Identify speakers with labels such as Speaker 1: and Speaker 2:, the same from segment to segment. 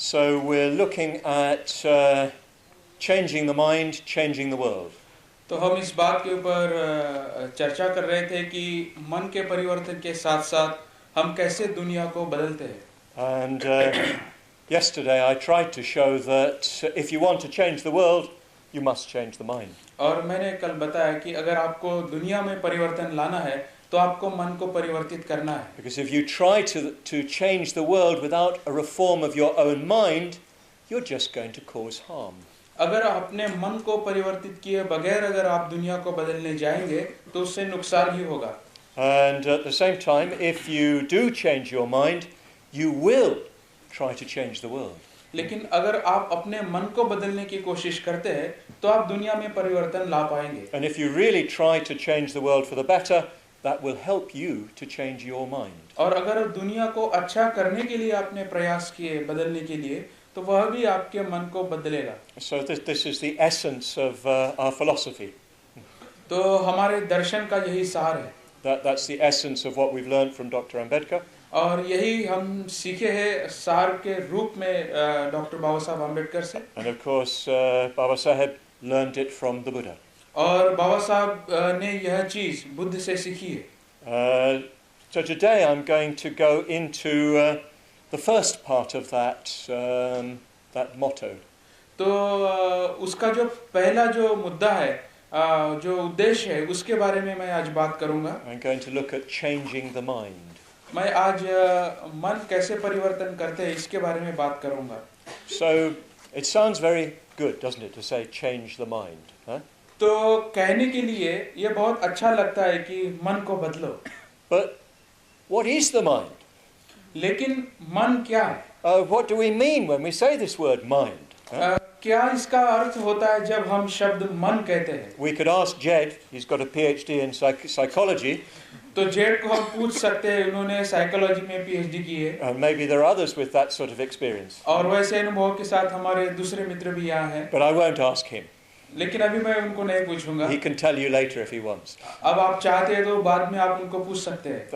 Speaker 1: So we're looking at changing the mind, changing the world.
Speaker 2: तो हम इस बात के ऊपर चर्चा कर रहे थे कि मन के परिवर्तन के साथ साथ हम कैसे दुनिया को बदलते हैं.
Speaker 1: And yesterday I tried to show that if you want to change the world, you must change the mind.
Speaker 2: और मैंने कल बताया कि अगर आपको दुनिया में परिवर्तन लाना है तो आपको मन को परिवर्तित करना है.
Speaker 1: Because if you try to change the world without a reform of your own mind, you're just going to cause harm.
Speaker 2: अगर अपने मन को परिवर्तित किए बगैर अगर आप दुनिया को बदलने जाएंगे तो उससे नुकसान ही होगा.
Speaker 1: And at the same time, if you do change your mind, you will try to change the world.
Speaker 2: लेकिन अगर आप अपने मन को बदलने की कोशिश करते हैं तो आप दुनिया में परिवर्तन ला पाएंगे.
Speaker 1: And if you really try to change the world for the better, that will help you to change your mind.
Speaker 2: और अगर दुनिया को अच्छा करने के लिए आपने प्रयास किए बदलने के लिए तो वह भी आपके मन को बदलेगा.
Speaker 1: So this is the essence of our philosophy.
Speaker 2: तो हमारे दर्शन का यही सार है.
Speaker 1: That's the essence of what we've learned from Dr. Ambedkar.
Speaker 2: और यही हम सीखे हैं सार के रूप में डॉक्टर बाबा साहब अम्बेडकर से.
Speaker 1: And of course, Baba Saheb learned it from the Buddha.
Speaker 2: और बाबा साहब ने यह चीज बुद्ध से सीखी है.
Speaker 1: So today I'm going to go into the first part of that motto.
Speaker 2: तो उसका जो पहला जो मुद्दा है जो उद्देश्य है उसके बारे में मैं आज बात करूंगा.
Speaker 1: I'm going to look at changing the mind.
Speaker 2: मैं आज मन कैसे परिवर्तन करते हैं इसके बारे में बात करूंगा.
Speaker 1: So it sounds very good, doesn't it, to say change the mind, huh?
Speaker 2: तो कहने के लिए ये बहुत अच्छा लगता है कि मन को बदलो.
Speaker 1: But what is the mind?
Speaker 2: लेकिन मन क्या है?
Speaker 1: What do we mean when we say this word mind? Huh?
Speaker 2: क्या इसका अर्थ होता है जब हम शब्द मन कहते हैं?
Speaker 1: We could ask Jed, he's got a PhD in psychology.
Speaker 2: तो जेड को हम पूछ सकते हैं, उन्होंने साइकोलॉजी में पीएचडी की है.
Speaker 1: Maybe there are others with that sort of experience.
Speaker 2: और वैसे अनुभव के साथ हमारे दूसरे मित्र भी यहाँ हैं.
Speaker 1: But I won't ask him.
Speaker 2: लेकिन अभी मैं उनको नहीं पूछूंगा.
Speaker 1: He can tell you later if he wants.
Speaker 2: अब आप चाहते हैं तो बाद में आप उनको पूछ सकते हैं.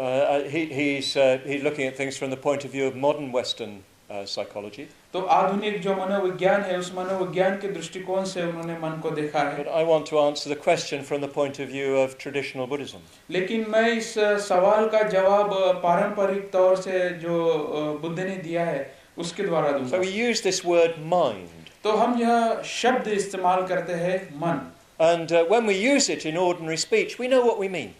Speaker 1: He's looking at things from the point of view of modern Western psychology.
Speaker 2: तो आधुनिक जो मनोविज्ञान है उस मनोविज्ञान के दृष्टिकोण से उन्होंने मन को देखा है.
Speaker 1: But I want to answer the question from the point of view of traditional Buddhism.
Speaker 2: लेकिन मैं इस सवाल का जवाब पारंपरिक तौर से जो बुद्ध ने दिया है उसके द्वारा दूंगा.
Speaker 1: So we use this word mind.
Speaker 2: तो हम यह शब्द इस्तेमाल करते हैं मन.
Speaker 1: And when we use it in ordinary speech, we know what we mean.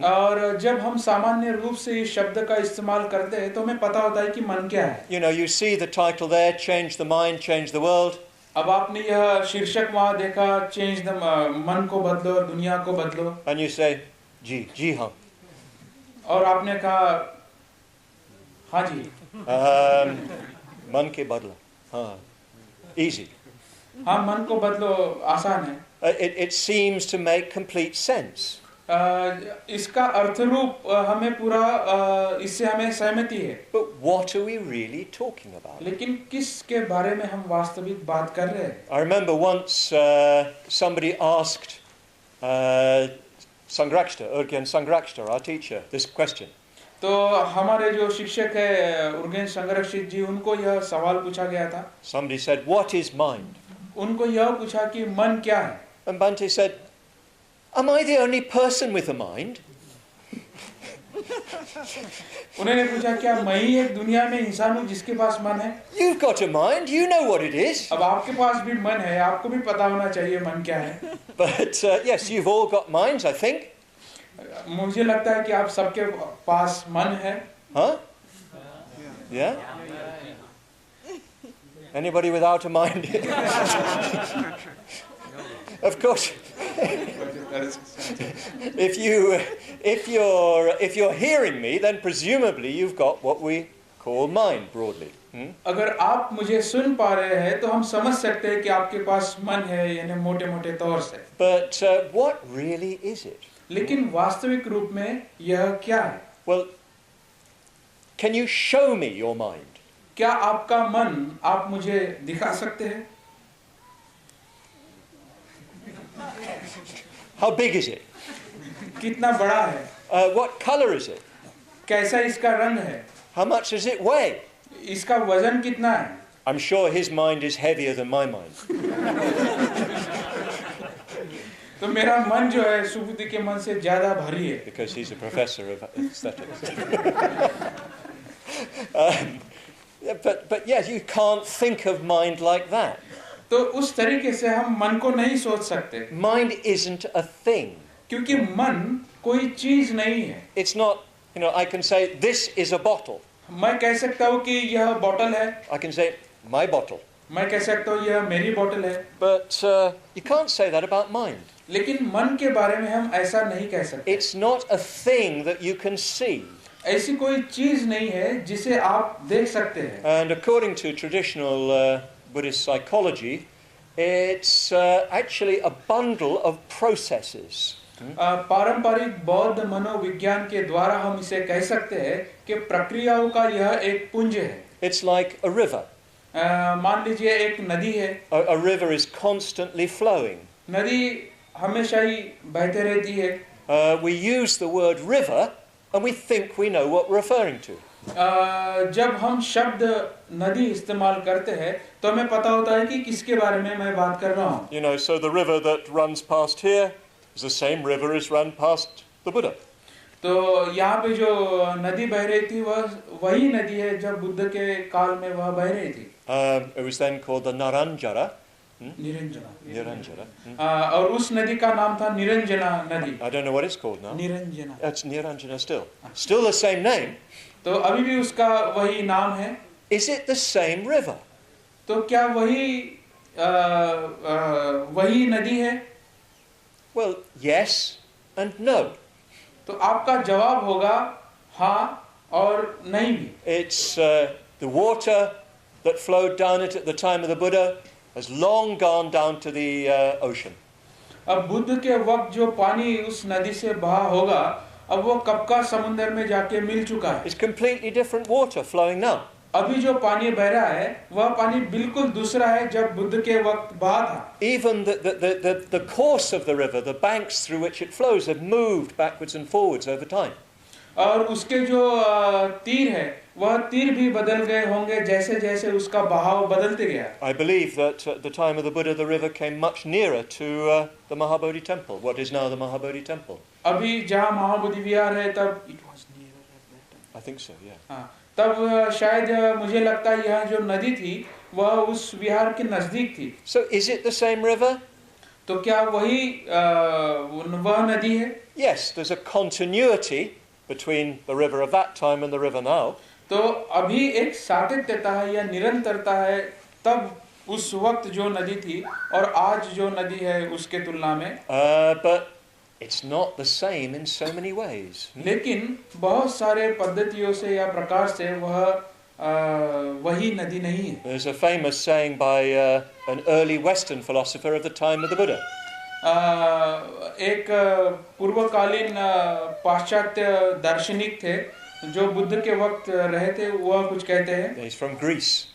Speaker 2: और जब हम सामान्य रूप से इस शब्द का इस्तेमाल करते हैं तो हमें पता होता है कि मन क्या है.
Speaker 1: You know, you see the title there, change the mind, change the world.
Speaker 2: अब आपने यह शीर्षक वहाँ देखा, change the मन को बदलो, दुनिया को बदलो.
Speaker 1: And you say, जी हाँ.
Speaker 2: और आपने कहा, हाँ जी.
Speaker 1: मन के बदला, हाँ, easy.
Speaker 2: हाँ, मन को बदलो आसान है.
Speaker 1: It seems to make complete sense.
Speaker 2: इसका अर्थरूप हमें पूरा इससे हमें सहमति है.
Speaker 1: But what are we really talking about?
Speaker 2: लेकिन किसके बारे में हम वास्तविक बात कर रहे हैं?
Speaker 1: I remember once somebody asked Urgen Sangrakshta, our teacher, this question.
Speaker 2: तो हमारे जो शिक्षक है उर्गेन संगरक्षित जी, उनको यह सवाल पूछा गया था.
Speaker 1: Somebody said, what is mind?
Speaker 2: उनको यह पूछा कि मन क्या है?
Speaker 1: And Bhante said, am I the only person with a mind?
Speaker 2: उन्होंने पूछा क्या मैं ही एक दुनिया में इंसान हूँ जिसके पास मन है?
Speaker 1: You've got a mind, you know what it is.
Speaker 2: अब आपके पास भी मन है, आपको भी पता होना चाहिए मन क्या है.
Speaker 1: But yes, you've all got minds, I think.
Speaker 2: मुझे लगता है कि आप सबके पास मन है.
Speaker 1: Huh? Yeah? Anybody without a mind? Of course. If you're hearing me, then presumably you've got what we call mind broadly.
Speaker 2: अगर आप मुझे सुन पा रहे हैं तो हम समझ सकते हैं कि आपके पास मन है, यानी मोटे-मोटे तौर से.
Speaker 1: But what really is it?
Speaker 2: लेकिन वास्तविक रूप में यह क्या है?
Speaker 1: Well, can you show me your mind?
Speaker 2: क्या आपका मन आप मुझे दिखा सकते हैं?
Speaker 1: How big is it?
Speaker 2: कितना बड़ा है?
Speaker 1: What color is it?
Speaker 2: कैसा इसका रंग है?
Speaker 1: How much does it weigh?
Speaker 2: इसका वजन कितना है?
Speaker 1: I'm sure his mind is heavier than my mind.
Speaker 2: तो मेरा मन जो है सुबुद्धि के मन से ज्यादा भारी है.
Speaker 1: Because he's a professor of aesthetics. But yes, you can't think of mind like that.
Speaker 2: तो उस तरीके से हम मन को नहीं सोच सकते.
Speaker 1: Mind isn't a thing.
Speaker 2: क्योंकि मन कोई चीज नहीं है.
Speaker 1: It's not, I can say, this is a bottle.
Speaker 2: मैं कह सकता हूँ कि यह बोतल है.
Speaker 1: I can say, my bottle.
Speaker 2: मैं कह सकता हूँ यह मेरी बोतल है.
Speaker 1: But you can't say that about mind.
Speaker 2: लेकिन मन के बारे में हम ऐसा नहीं कह सकते.
Speaker 1: It's not a thing that you can see.
Speaker 2: ऐसी कोई चीज नहीं है जिसे आप देख सकते हैं.
Speaker 1: And according to traditional Buddhist psychology, it's actually a bundle of processes.
Speaker 2: पारंपरिक बौद्ध मनोविज्ञान के द्वारा हम इसे कह सकते हैं कि प्रक्रियाओं का यह एक पुंज है.
Speaker 1: It's like a river.
Speaker 2: मान लीजिए एक नदी है.
Speaker 1: A river is constantly flowing.
Speaker 2: नदी हमेशा ही बहते रहती है.
Speaker 1: We use the word river and we think we know what we're referring to.
Speaker 2: जब हम शब्द नदी इस्तेमाल करते हैं तो हमें पता होता है कि किसके बारे में मैं बात कर रहा हूँ.
Speaker 1: So the river that runs past here is the same river as run past the Buddha.
Speaker 2: तो यहाँ पे जो नदी बह रही थी वह वही नदी है जब बुद्ध के काल में वह बह रही थी.
Speaker 1: It was then called the Naranjara.
Speaker 2: Niranjana. और उस नदी का नाम था निरंजना नदी.
Speaker 1: I don't know what it's called now.
Speaker 2: Niranjana.
Speaker 1: It's Niranjana still. Still the same name.
Speaker 2: तो अभी भी उसका वही नाम है.
Speaker 1: Is it the same river?
Speaker 2: तो क्या वही नदी है?
Speaker 1: Well, yes and no.
Speaker 2: तो आपका जवाब होगा हाँ और नहीं भी.
Speaker 1: It's the water that flowed down it at the time of the Buddha has long gone down to the ocean.
Speaker 2: अब बुद्ध के वक्त जो पानी उस नदी से बहा होगा अब वो कब का समुद्र में जाके मिल चुका है.
Speaker 1: It's completely different water flowing now.
Speaker 2: अभी जो पानी बह रहा है वह पानी बिल्कुल दूसरा है जब बुद्ध के वक्त बहा था.
Speaker 1: Even the course of the river, the banks through which it flows, have moved backwards and forwards over time.
Speaker 2: और उसके जो तीर है वह तीर भी बदल गए होंगे जैसे जैसे उसका बहाव बदलते गया.
Speaker 1: I believe that at the time of the Buddha, the river came much nearer to the Mahabodhi temple, what is now the Mahabodhi temple.
Speaker 2: अभी जहाँ महाबोधि विहार है तब
Speaker 1: I think so, yeah.
Speaker 2: हाँ, तब शायद मुझे लगता है यह जो नदी थी वह उस विहार के नजदीक थी.
Speaker 1: So is it the same river?
Speaker 2: तो क्या वही वह नदी है?
Speaker 1: Yes, there's a continuity between the river of that time and the river now.
Speaker 2: तो अभी एक सातत्यता है या निरंतरता है तब उस वक्त जो नदी थी और आज जो नदी है उसके तुलना में.
Speaker 1: But it's not the same in so many ways.
Speaker 2: लेकिन बहुत सारे पद्धतियों से या प्रकार से वह वही नदी नहीं है.
Speaker 1: There's a famous saying by an early Western philosopher of the time of the Buddha.
Speaker 2: एक पूर्वकालीन पाश्चात्य दार्शनिक थे जो बुद्ध के वक्त रहे थे. वह कुछ कहते हैं.
Speaker 1: He's from Greece.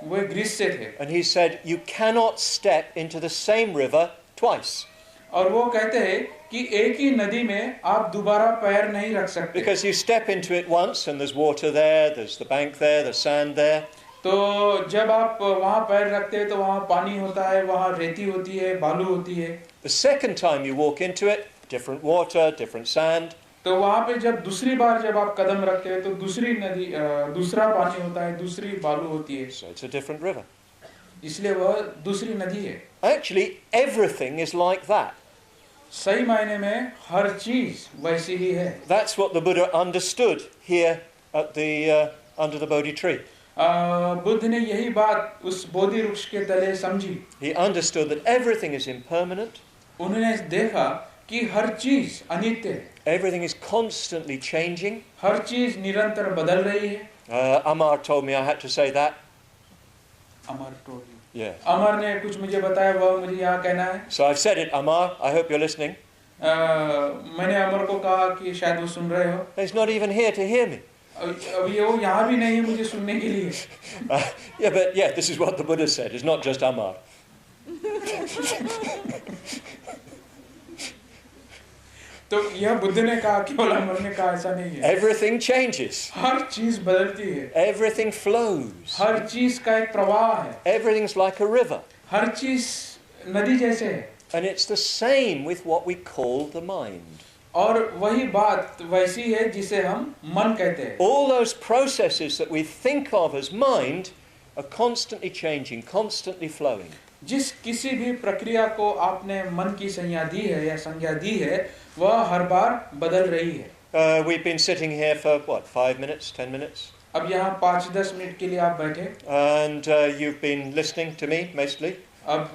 Speaker 2: वह ग्रीस से थे.
Speaker 1: And he said, you cannot step into the same river twice.
Speaker 2: और वो कहते हैं कि एक ही नदी में आप दोबारा पैर नहीं रख सकते.
Speaker 1: Because you step into it once and there's water there, there's the bank there, there's sand there.
Speaker 2: तो जब आप वहाँ पैर रखते हैं तो वहाँ पानी होता है, वहाँ रेती होती है, बालू होती है.
Speaker 1: The second time you walk into it, different water, different sand.
Speaker 2: तो वहाँ पे जब दूसरी बार जब आप कदम रखते हैं तो दूसरी नदी दूसरा पानी होता है, दूसरी बालू होती है.
Speaker 1: So it's a different river.
Speaker 2: इसलिए वह दूसरी नदी है.
Speaker 1: Actually, everything is like that.
Speaker 2: सही मायने में हर चीज वैसी ही है.
Speaker 1: That's what the Buddha understood here at the under the Bodhi tree.
Speaker 2: Buddha ने यही बात उस बोधि वृक्ष के तले समझी.
Speaker 1: He understood that everything is impermanent.
Speaker 2: उन्होंने देखा कि हर चीज अनित्य है.
Speaker 1: Everything is constantly changing.
Speaker 2: हर चीज निरंतर बदल रही है.
Speaker 1: Amar told me I had to say that.
Speaker 2: Amar told you.
Speaker 1: Yeah.
Speaker 2: अमर ने कुछ मुझे बताया वह मुझे यहाँ कहना है.
Speaker 1: So I've said it, Amar. I hope you're listening.
Speaker 2: मैंने अमर को कहा कि शायद वो सुन रहे हो.
Speaker 1: He's not even here to hear me.
Speaker 2: अब ये वो यहाँ भी नहीं मुझे सुनने के लिए.
Speaker 1: Yeah, but yeah, this is what the Buddha said. It's not just Amar.
Speaker 2: तो यह बुद्ध ने कहा, केवल अमर ने कहा, ऐसा नहीं है।
Speaker 1: Everything changes.
Speaker 2: हर चीज बदलती है,
Speaker 1: Everything flows.
Speaker 2: हर चीज का एक प्रवाह है,
Speaker 1: Everything's like a river.
Speaker 2: हर चीज नदी जैसे है।
Speaker 1: And it's the same with what we call the mind.
Speaker 2: और वही बात वैसी है जिसे हम मन कहते हैं।
Speaker 1: All those processes that we think of as mind are constantly changing, constantly flowing.
Speaker 2: जिस किसी भी प्रक्रिया को आपने मन की संज्ञा दी है या संज्ञा दी है, वह हर बार बदल रही है।
Speaker 1: We've been sitting here for, 5 minutes, 10 minutes?
Speaker 2: अब यहाँ 5-10 मिनट के लिए आप बैठे,
Speaker 1: And you've been listening to me, mostly.
Speaker 2: अब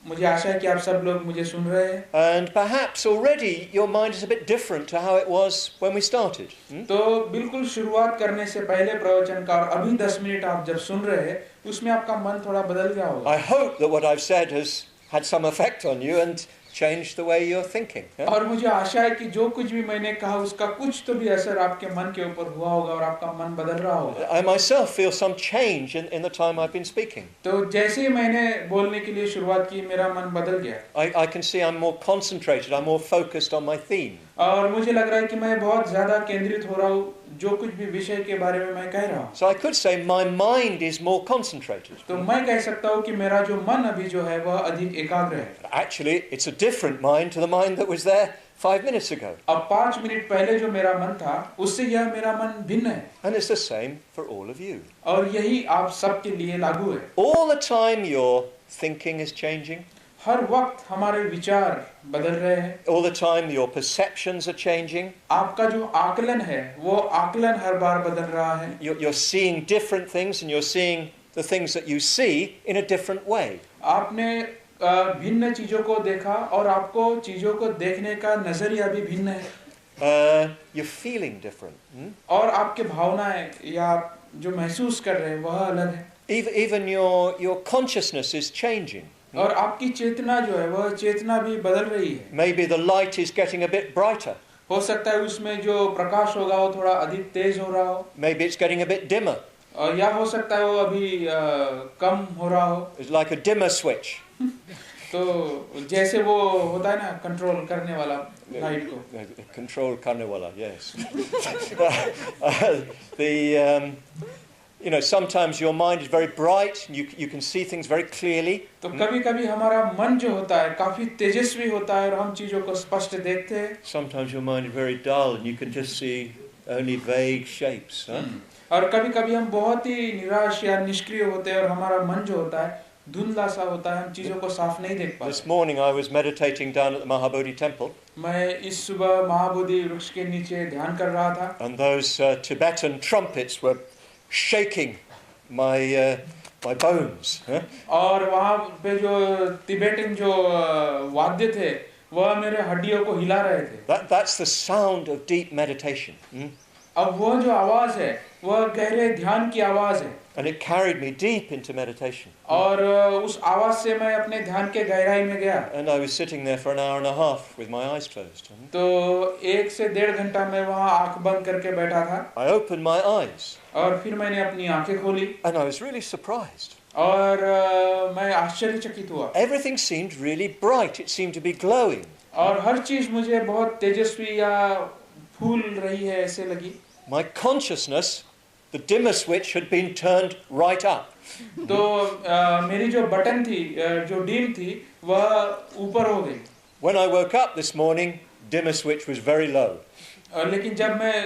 Speaker 2: मुझे आशा है कि आप सब लोग मुझे सुन रहे हैं।
Speaker 1: And perhaps already your mind is a bit different to how it was when we started.
Speaker 2: तो बिल्कुल शुरुआत करने से पहले प्रवचन का, और अभी 10 मिनट आप जब सुन रहे हैं, उसमें आपका मन थोड़ा बदल गया होगा।
Speaker 1: I hope that what I've said has had some effect on you and changed the way you're thinking.
Speaker 2: और मुझे आशा है कि जो कुछ भी मैंने कहा उसका कुछ तो भी असर आपके मन के ऊपर हुआ होगा और आपका मन बदल रहा होगा।
Speaker 1: I myself feel some change in the time I've been speaking.
Speaker 2: तो जैसे ही मैंने बोलने के लिए शुरुआत की, मेरा मन बदल गया।
Speaker 1: I can see I'm more concentrated, I'm more focused on my theme.
Speaker 2: और मुझे लग रहा है कि मैं बहुत ज्यादा केंद्रित हो रहा हूँ जो कुछ भी विषय के बारे में मैं कह रहा हूँ।
Speaker 1: So I could say my mind is more concentrated.
Speaker 2: तो मैं कह सकता हूँ कि मेरा जो मन अभी जो है वह अधिक एकाग्र है।
Speaker 1: Actually, it's a different mind to the mind that was there 5 minutes ago.
Speaker 2: अब 5 मिनट पहले जो मेरा मन था, उससे यह मेरा मन भिन्न है।
Speaker 1: And it's the same for all of you.
Speaker 2: और यही आप सबके लिए लागू है।
Speaker 1: All the time your thinking is changing.
Speaker 2: हर वक्त हमारे विचार बदल रहे हैं।
Speaker 1: All the time your perceptions are changing.
Speaker 2: आपका जो आकलन है, वो आकलन हर बार बदल रहा है।
Speaker 1: You're seeing different things and you're seeing the things that you see in a different way.
Speaker 2: आपने भिन्न चीजों को देखा और आपको चीजों को देखने का नजरिया भी भिन्न है।
Speaker 1: You're feeling different.
Speaker 2: और आपके भावनाएं या जो महसूस कर रहे हैं वह अलग है।
Speaker 1: Even your consciousness is changing.
Speaker 2: और आपकी चेतना जो है वह चेतना भी बदल रही है।
Speaker 1: Maybe the light is getting a bit brighter.
Speaker 2: हो सकता है उसमें जो प्रकाश होगा वो थोड़ा अधिक तेज हो रहा हो।
Speaker 1: Maybe it's getting a bit dimmer.
Speaker 2: और या हो सकता है वो अभी कम हो रहा हो।
Speaker 1: It's like a dimmer switch.
Speaker 2: तो जैसे वो होता है ना कंट्रोल करने वाला लाइट को।
Speaker 1: Control करने वाला, yes. Sometimes your mind is very bright, you can see things very clearly.
Speaker 2: तो कभी-कभी हमारा मन जो होता है काफी तेजस्वी होता है और हम चीजों को स्पष्ट देखते हैं।
Speaker 1: Sometimes your mind is very dull and you can just see only vague shapes.
Speaker 2: और कभी-कभी हम बहुत ही निराश या निष्क्रिय होते हैं और हमारा मन जो होता है धुंधला सा होता है, हम चीजों को साफ नहीं देख पाते।
Speaker 1: This morning I was meditating down at the Mahabodhi temple.
Speaker 2: मैं इस सुबह महाबोधि वृक्ष के नीचे ध्यान कर रहा था।
Speaker 1: And those Tibetan trumpets were shaking my bones.
Speaker 2: और वहाँ पे जो तिब्बतन जो वाद्य थे वह मेरे हड्डियों को हिला रहे थे।
Speaker 1: That's the sound of deep meditation.
Speaker 2: अब वो जो आवाज है वह गहरे ध्यान की आवाज है।
Speaker 1: And it carried me deep into meditation.
Speaker 2: और उस आवाज से मैं अपने ध्यान के गहराई में गया।
Speaker 1: And I was sitting there for an hour and a half with my eyes closed.
Speaker 2: तो 1 से 1.5 घंटा मैं वहाँ आंख बंद करके बैठा था।
Speaker 1: I opened my eyes.
Speaker 2: और फिर मैंने अपनी आंखें खोली।
Speaker 1: And I was really surprised.
Speaker 2: और मैं आश्चर्यचकित हुआ।
Speaker 1: Everything seemed really bright. It seemed to be glowing.
Speaker 2: और हर चीज मुझे बहुत तेजस्वी या फूल रही है ऐसे लगी।
Speaker 1: My consciousness, the dimmer switch, had been turned right up.
Speaker 2: तो मेरी जो बटन थी, जो डीम थी, वह ऊपर हो गई।
Speaker 1: When I woke up this morning, dimmer switch was very low.
Speaker 2: लेकिन जब मैं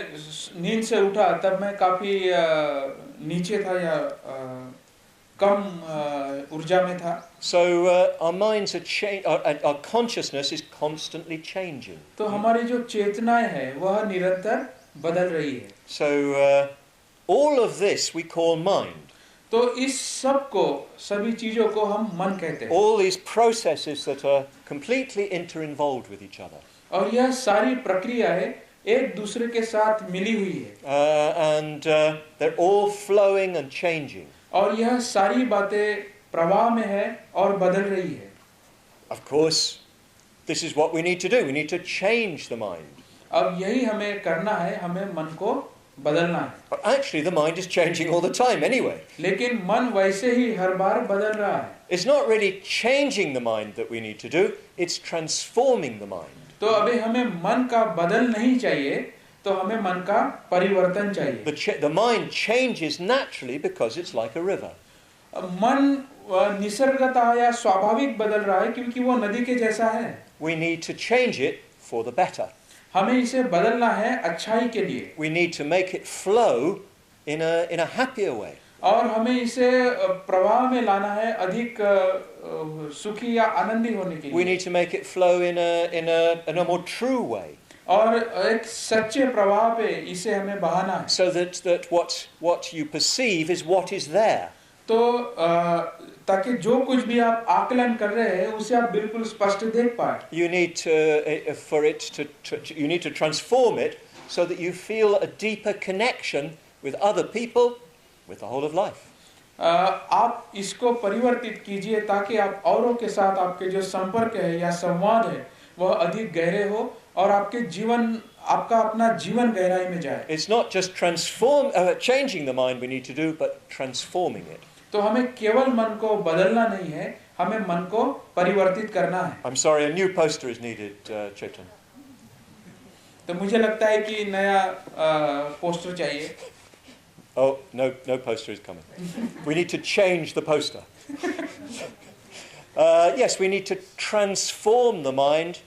Speaker 2: नींद से उठा तब मैं काफी नीचे था या कम ऊर्जा में था।
Speaker 1: So our minds are changing. Our consciousness is constantly changing.
Speaker 2: तो हमारी जो चेतनाएं है वह निरंतर बदल रही है।
Speaker 1: So all of this we call mind.
Speaker 2: तो इस सब को, सभी चीजों को हम मन कहते हैं।
Speaker 1: All these processes that are completely inter-involved with each other.
Speaker 2: और यह सारी प्रक्रियाएं एक दूसरे के साथ मिली हुई है।
Speaker 1: And they're all flowing and changing.
Speaker 2: और यह सारी बातें प्रवाह में है और बदल रही है।
Speaker 1: Of course, this is what we need to do. We need to change the mind.
Speaker 2: अब यही हमें करना है, हमें मन को बदलना है।
Speaker 1: But actually, the mind is changing all the time anyway.
Speaker 2: लेकिन मन वैसे ही हर बार बदल रहा है।
Speaker 1: It's not really changing the mind that we need to do. It's transforming the mind.
Speaker 2: तो अभी हमें मन का बदल नहीं चाहिए, तो हमें मन का परिवर्तन चाहिए।
Speaker 1: The mind changes naturally because it's like a river.
Speaker 2: मन निसर्गतः या स्वाभाविक बदल रहा है क्योंकि वो नदी के जैसा है।
Speaker 1: We need to change it for the better.
Speaker 2: हमें इसे बदलना है अच्छाई के लिए।
Speaker 1: We need to make it flow in a happier way.
Speaker 2: और हमें इसे प्रवाह में लाना है अधिक सुखी या आनंदी होने के
Speaker 1: We
Speaker 2: लिए।
Speaker 1: need to make it flow in a more true way.
Speaker 2: और एक सच्चे प्रवाह पे इसे हमें बहाना है।
Speaker 1: So that what you perceive is what is there.
Speaker 2: तो ताकि जो कुछ भी आप आकलन कर रहे हैं उसे आप बिल्कुल स्पष्ट देख पाए।
Speaker 1: You need to transform it so that you feel a deeper connection with other people, with the whole of life.
Speaker 2: आप इसको परिवर्तित कीजिए ताकि आप औरों के साथ आपके जो संपर्क है या संवाद है वह अधिक गहरे हो और आपके जीवन आपका अपना जीवन गहराई में जाए।
Speaker 1: It's not just changing the mind we need to do, but transforming it.
Speaker 2: तो हमें केवल मन को बदलना नहीं है, हमें मन को परिवर्तित करना है।
Speaker 1: I'm sorry, a new poster is needed, Chetan.
Speaker 2: तो मुझे लगता है कि नया पोस्टर चाहिए।
Speaker 1: Oh, no poster is coming. We need to change the poster. Yes, we need to transform the mind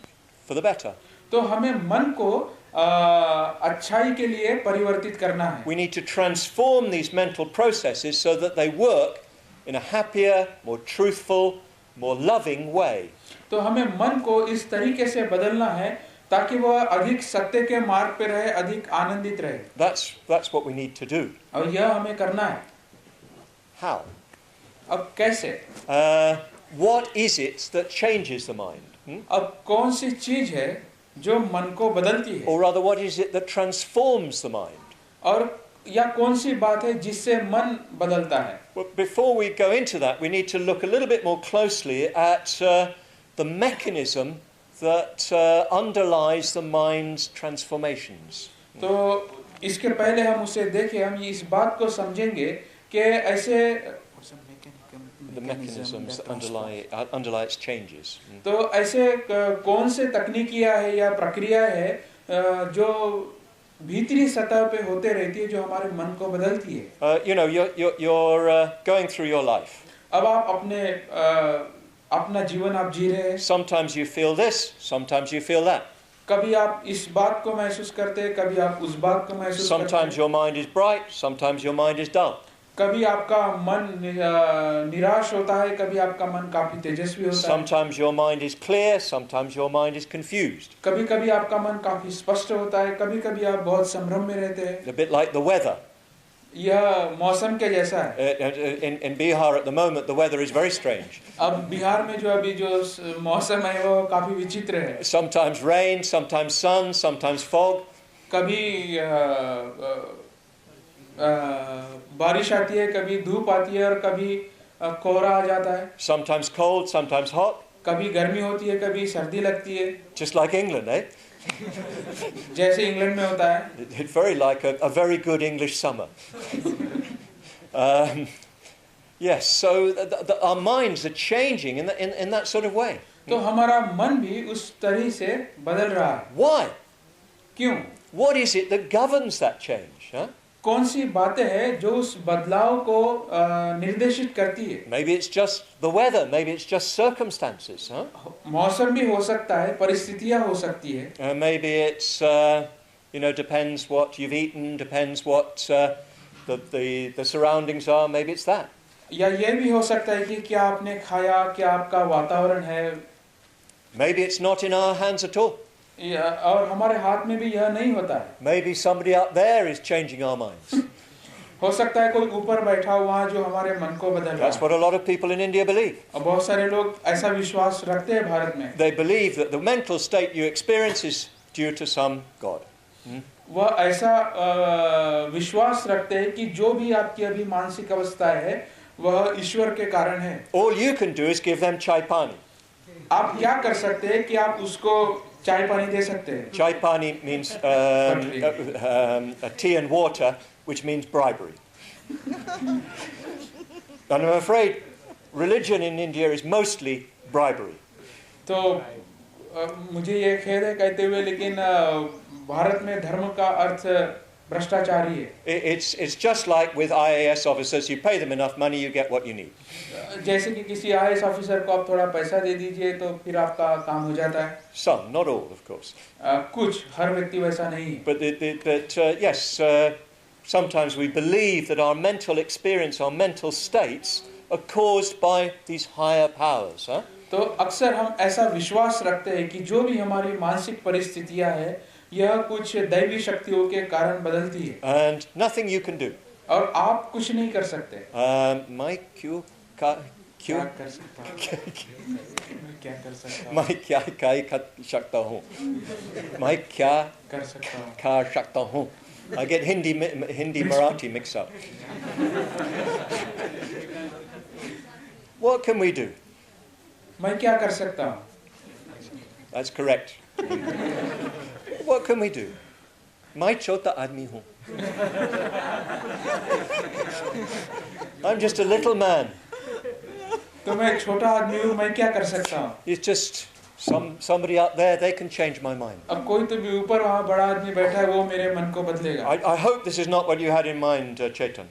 Speaker 1: for the better.
Speaker 2: तो हमें मन को अच्छाई के लिए परिवर्तित करना है।
Speaker 1: We need to transform these mental processes so that they work in a happier, more truthful, more loving way.
Speaker 2: तो हमें मन को इस तरीके से बदलना है ताकि वह अधिक सत्य के मार्ग पे रहे, अधिक आनंदित रहे।
Speaker 1: That's what we need to do.
Speaker 2: और यह हमें करना है।
Speaker 1: How?
Speaker 2: अब कैसे?
Speaker 1: What is it that changes the mind?
Speaker 2: अब कौन सी चीज है जो मन को बदलती है?
Speaker 1: Or rather, what is it that transforms the mind?
Speaker 2: और या कौन सी बात है जिससे मन बदलता है?
Speaker 1: Well, before we go into that, we need to look a little bit more closely at the mechanism that underlies the mind's transformations.
Speaker 2: तो इसके पहले हम उसे देखें, हम इस बात को समझेंगे कि ऐसे
Speaker 1: The mechanisms that underlie its changes.
Speaker 2: तो ऐसे कौन से तकनीकियां है या प्रक्रिया है जो भीतरी सतह पे होते रहती है जो हमारे मन को बदलती है।
Speaker 1: You know, you're going through your life.
Speaker 2: अब आप अपना जीवन आप जी रहे हैं।
Speaker 1: Sometimes you feel this, sometimes you feel that.
Speaker 2: कभी आप इस बात को महसूस करते हैं, कभी आप उस बात को महसूस करते हैं।
Speaker 1: Sometimes your mind is bright, sometimes your mind is dull.
Speaker 2: कभी आपका मन निराश होता है, कभी आपका मन काफी तेजस्वी होता है।
Speaker 1: Sometimes your mind is clear, sometimes your mind is confused.
Speaker 2: कभी-कभी आपका मन काफी स्पष्ट होता है, कभी-कभी आप बहुत संभ्रम में रहते हैं।
Speaker 1: A bit like the weather.
Speaker 2: यह मौसम के जैसा है।
Speaker 1: In Bihar at the moment, the weather is very strange.
Speaker 2: अब बिहार में जो अभी जो मौसम है वो काफी विचित्र है।
Speaker 1: Sometimes rain, sometimes sun, sometimes fog.
Speaker 2: कभी बारिश आती है, कभी धूप आती है और कभी कोहरा आ जाता है।
Speaker 1: Sometimes cold, sometimes hot.
Speaker 2: कभी गर्मी होती है, कभी सर्दी लगती है।
Speaker 1: Just like England, eh?
Speaker 2: जैसे इंग्लैंड में होता है।
Speaker 1: It's very like a very good English summer. Yes, so our minds are changing in that sort of way.
Speaker 2: तो हमारा मन भी उस तरह से बदल रहा है।
Speaker 1: Why?
Speaker 2: क्यों?
Speaker 1: What is it that governs that change? Huh?
Speaker 2: कौन सी बातें हैं जो उस बदलाव को निर्देशित करती है?
Speaker 1: Maybe it's just the weather, maybe it's just circumstances, huh?
Speaker 2: मौसम भी हो सकता है, परिस्थितियां हो सकती है।
Speaker 1: Maybe it's depends what you've eaten, depends what the surroundings are, maybe it's that.
Speaker 2: या ये भी हो सकता है कि क्या आपने खाया, क्या आपका वातावरण है।
Speaker 1: Maybe it's not in our hands at all.
Speaker 2: और हमारे हाथ में भी यह नहीं होता है।
Speaker 1: Maybe somebody up there is changing our minds.
Speaker 2: हो सकता है कोई ऊपर बैठा हुआ जो हमारे मन को बदल रहा है।
Speaker 1: That's what a lot of people in India believe.
Speaker 2: और बहुत सारे लोग ऐसा विश्वास रखते हैं भारत में।
Speaker 1: They believe that the mental state you experience is due to some God.
Speaker 2: वह ऐसा विश्वास रखते हैं कि जो भी आपकी अभी मानसिक अवस्था है वह ईश्वर के कारण है।
Speaker 1: All you can do is give them chai pani.
Speaker 2: आप क्या कर सकते हैं कि आप उसको चाय पानी दे सकते हैं।
Speaker 1: Chai pani means tea and water, which means bribery. And I'm afraid religion in India is mostly bribery.
Speaker 2: तो मुझे ये खेद है कहते हुए, लेकिन भारत में धर्म का अर्थ भ्रष्टाचार ही है।
Speaker 1: It's just like with IAS officers, you pay them enough money, you get what you need.
Speaker 2: जैसे कि किसी IAS ऑफिसर को आप थोड़ा पैसा दे दीजिए तो फिर आपका काम हो जाता है।
Speaker 1: Some, not all, of course.
Speaker 2: कुछ, हर व्यक्ति वैसा नहीं है।
Speaker 1: But yes, sometimes we believe that our mental experience, our mental states are caused by these higher powers. Huh?
Speaker 2: तो अक्सर हम ऐसा विश्वास रखते हैं कि जो भी हमारी मानसिक परिस्थितियां हैं, यह कुछ दैवी शक्तियों के कारण बदलती है।
Speaker 1: And nothing you can do.
Speaker 2: और आप कुछ नहीं कर सकते।
Speaker 1: मैं क्या
Speaker 2: कर सकता हूँ? मैं क्या कर सकता हूँ?
Speaker 1: मैं क्या कर सकता हूँ? मैं क्या
Speaker 2: कर सकता हूँ?
Speaker 1: कर सकता हूँ? I get Hindi Marathi mixed up. What can we do?
Speaker 2: मैं क्या कर सकता हूँ?
Speaker 1: That's correct. What can we do? मैं छोटा आदमी हूँ. I'm just a little man.
Speaker 2: तो मैं एक छोटा आदमी हूँ, मैं क्या कर सकता हूँ?
Speaker 1: It's just somebody out there, they can change my mind.
Speaker 2: अब कोई तो भी ऊपर वहाँ बड़ा आदमी बैठा है, वो मेरे मन को बदलेगा।
Speaker 1: I hope this is not what you had in mind, Chetan.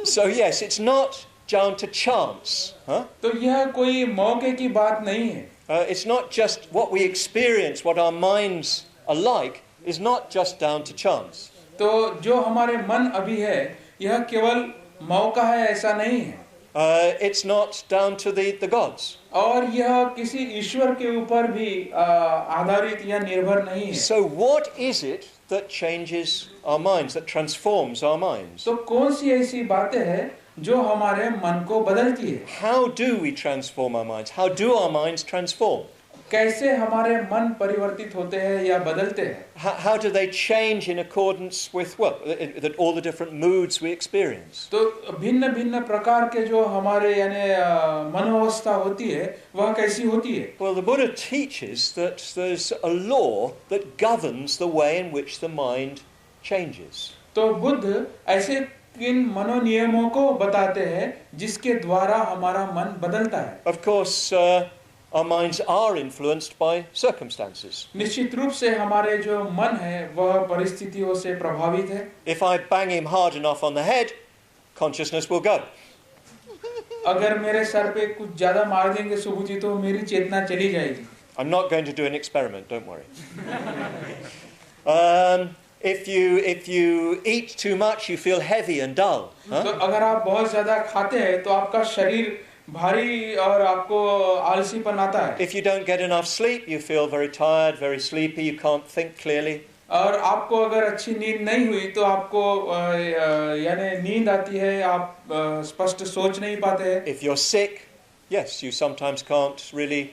Speaker 1: So yes, it's not down to chance. Huh?
Speaker 2: तो यह कोई मौके की बात नहीं है।
Speaker 1: It's not just what we experience, what our minds are like, is not just down to chance.
Speaker 2: तो जो हमारे मन अभी है, यह केवल मौका है ऐसा नहीं है।
Speaker 1: It's not down to the gods.
Speaker 2: और यह किसी ईश्वर के ऊपर भी आधारित या निर्भर नहीं है।
Speaker 1: So what is it that changes our minds, that transforms our minds?
Speaker 2: तो कौन सी ऐसी बातें हैं जो हमारे मन को बदलती है?
Speaker 1: How do we transform our minds? How do our minds transform?
Speaker 2: कैसे हमारे मन परिवर्तित होते हैं या बदलते हैं?
Speaker 1: How do they change in accordance with that all the different moods we experience?
Speaker 2: तो भिन्न भिन्न प्रकार के जो हमारे यानी मनोवस्था होती है, वह कैसी होती है?
Speaker 1: Well, the Buddha teaches that there's a law that governs the way in which the mind changes.
Speaker 2: तो बुद्ध ऐसे इन मनोनियमों को बताते हैं जिसके द्वारा हमारा मन बदलता है।
Speaker 1: Of course, our minds are influenced by circumstances.
Speaker 2: निश्चित रूप से हमारे जो मन है वह परिस्थितियों से प्रभावित है।
Speaker 1: If I bang him hard enough on the head, consciousness will go.
Speaker 2: अगर मेरे सर पे कुछ ज्यादा मार देंगे सुबह जी तो मेरी चेतना चली जाएगी।
Speaker 1: I'm not going to do an experiment, don't worry. If you eat too much, you feel heavy and dull. Huh?
Speaker 2: तो अगर आप बहुत ज्यादा खाते हैं तो आपका शरीर भारी और आपको आलसीपन आता है।
Speaker 1: If you don't get enough sleep, you feel very tired, very sleepy, you can't think clearly.
Speaker 2: और आपको अगर अच्छी नींद नहीं हुई तो आपको यानी नींद आती है, आप स्पष्ट सोच नहीं पाते हैं।
Speaker 1: If you're sick, yes, you sometimes can't really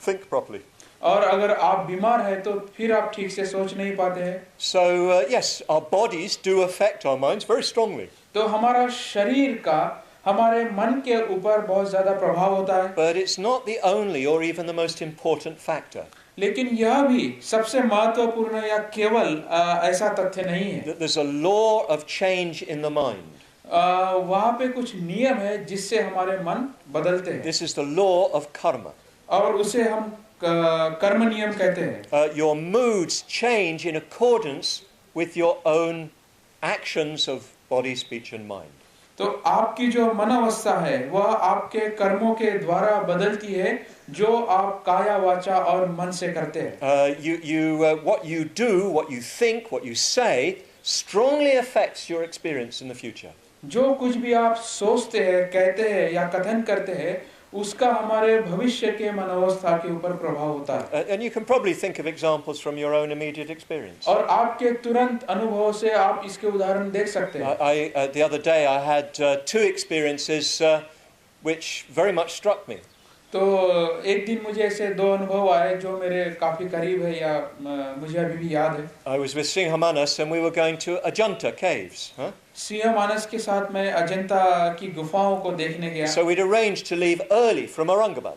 Speaker 1: think properly.
Speaker 2: और अगर आप बीमार हैं तो फिर आप ठीक से सोच नहीं पाते हैं।
Speaker 1: So yes, our bodies do affect our minds very strongly.
Speaker 2: तो हमारा शरीर का हमारे मन के ऊपर बहुत ज्यादा प्रभाव होता है।
Speaker 1: But it's not the only or even the most important factor.
Speaker 2: लेकिन यह भी सबसे महत्वपूर्ण या केवल ऐसा तथ्य नहीं है।
Speaker 1: That there's a law of change in the mind.
Speaker 2: वहाँ पे कुछ नियम है जिससे हमारे मन बदलते हैं।
Speaker 1: This is the law of karma.
Speaker 2: और उसे हम कर्म नियम कहते हैं।
Speaker 1: Your moods change in accordance with your own actions of body, speech and mind.
Speaker 2: तो आपकी जो मनोवस्था है वह आपके कर्मों के द्वारा बदलती है जो आप काया वाचा और मन से करते हैं।
Speaker 1: What you do, what you think, what you say strongly affects your experience in the future.
Speaker 2: जो कुछ भी आप सोचते हैं, कहते हैं या कथन करते हैं, उसका हमारे भविष्य के मनोवस्था के ऊपर प्रभाव होता है।
Speaker 1: And you can probably think of examples from your own immediate experience.
Speaker 2: और आपके तुरंत अनुभव से आप इसके उदाहरण देख सकते हैं।
Speaker 1: The other day I had two experiences which very much struck me.
Speaker 2: तो एक दिन मुझे ऐसे दो अनुभव आए जो मेरे काफी करीब है या मुझे अभी भी याद है।
Speaker 1: I was with Singhamanas and we were going to Ajanta caves.
Speaker 2: Singh मानस के साथ मैं अजंता की गुफाओं को देखने गया।
Speaker 1: So we'd arranged to leave early from Aurangabad.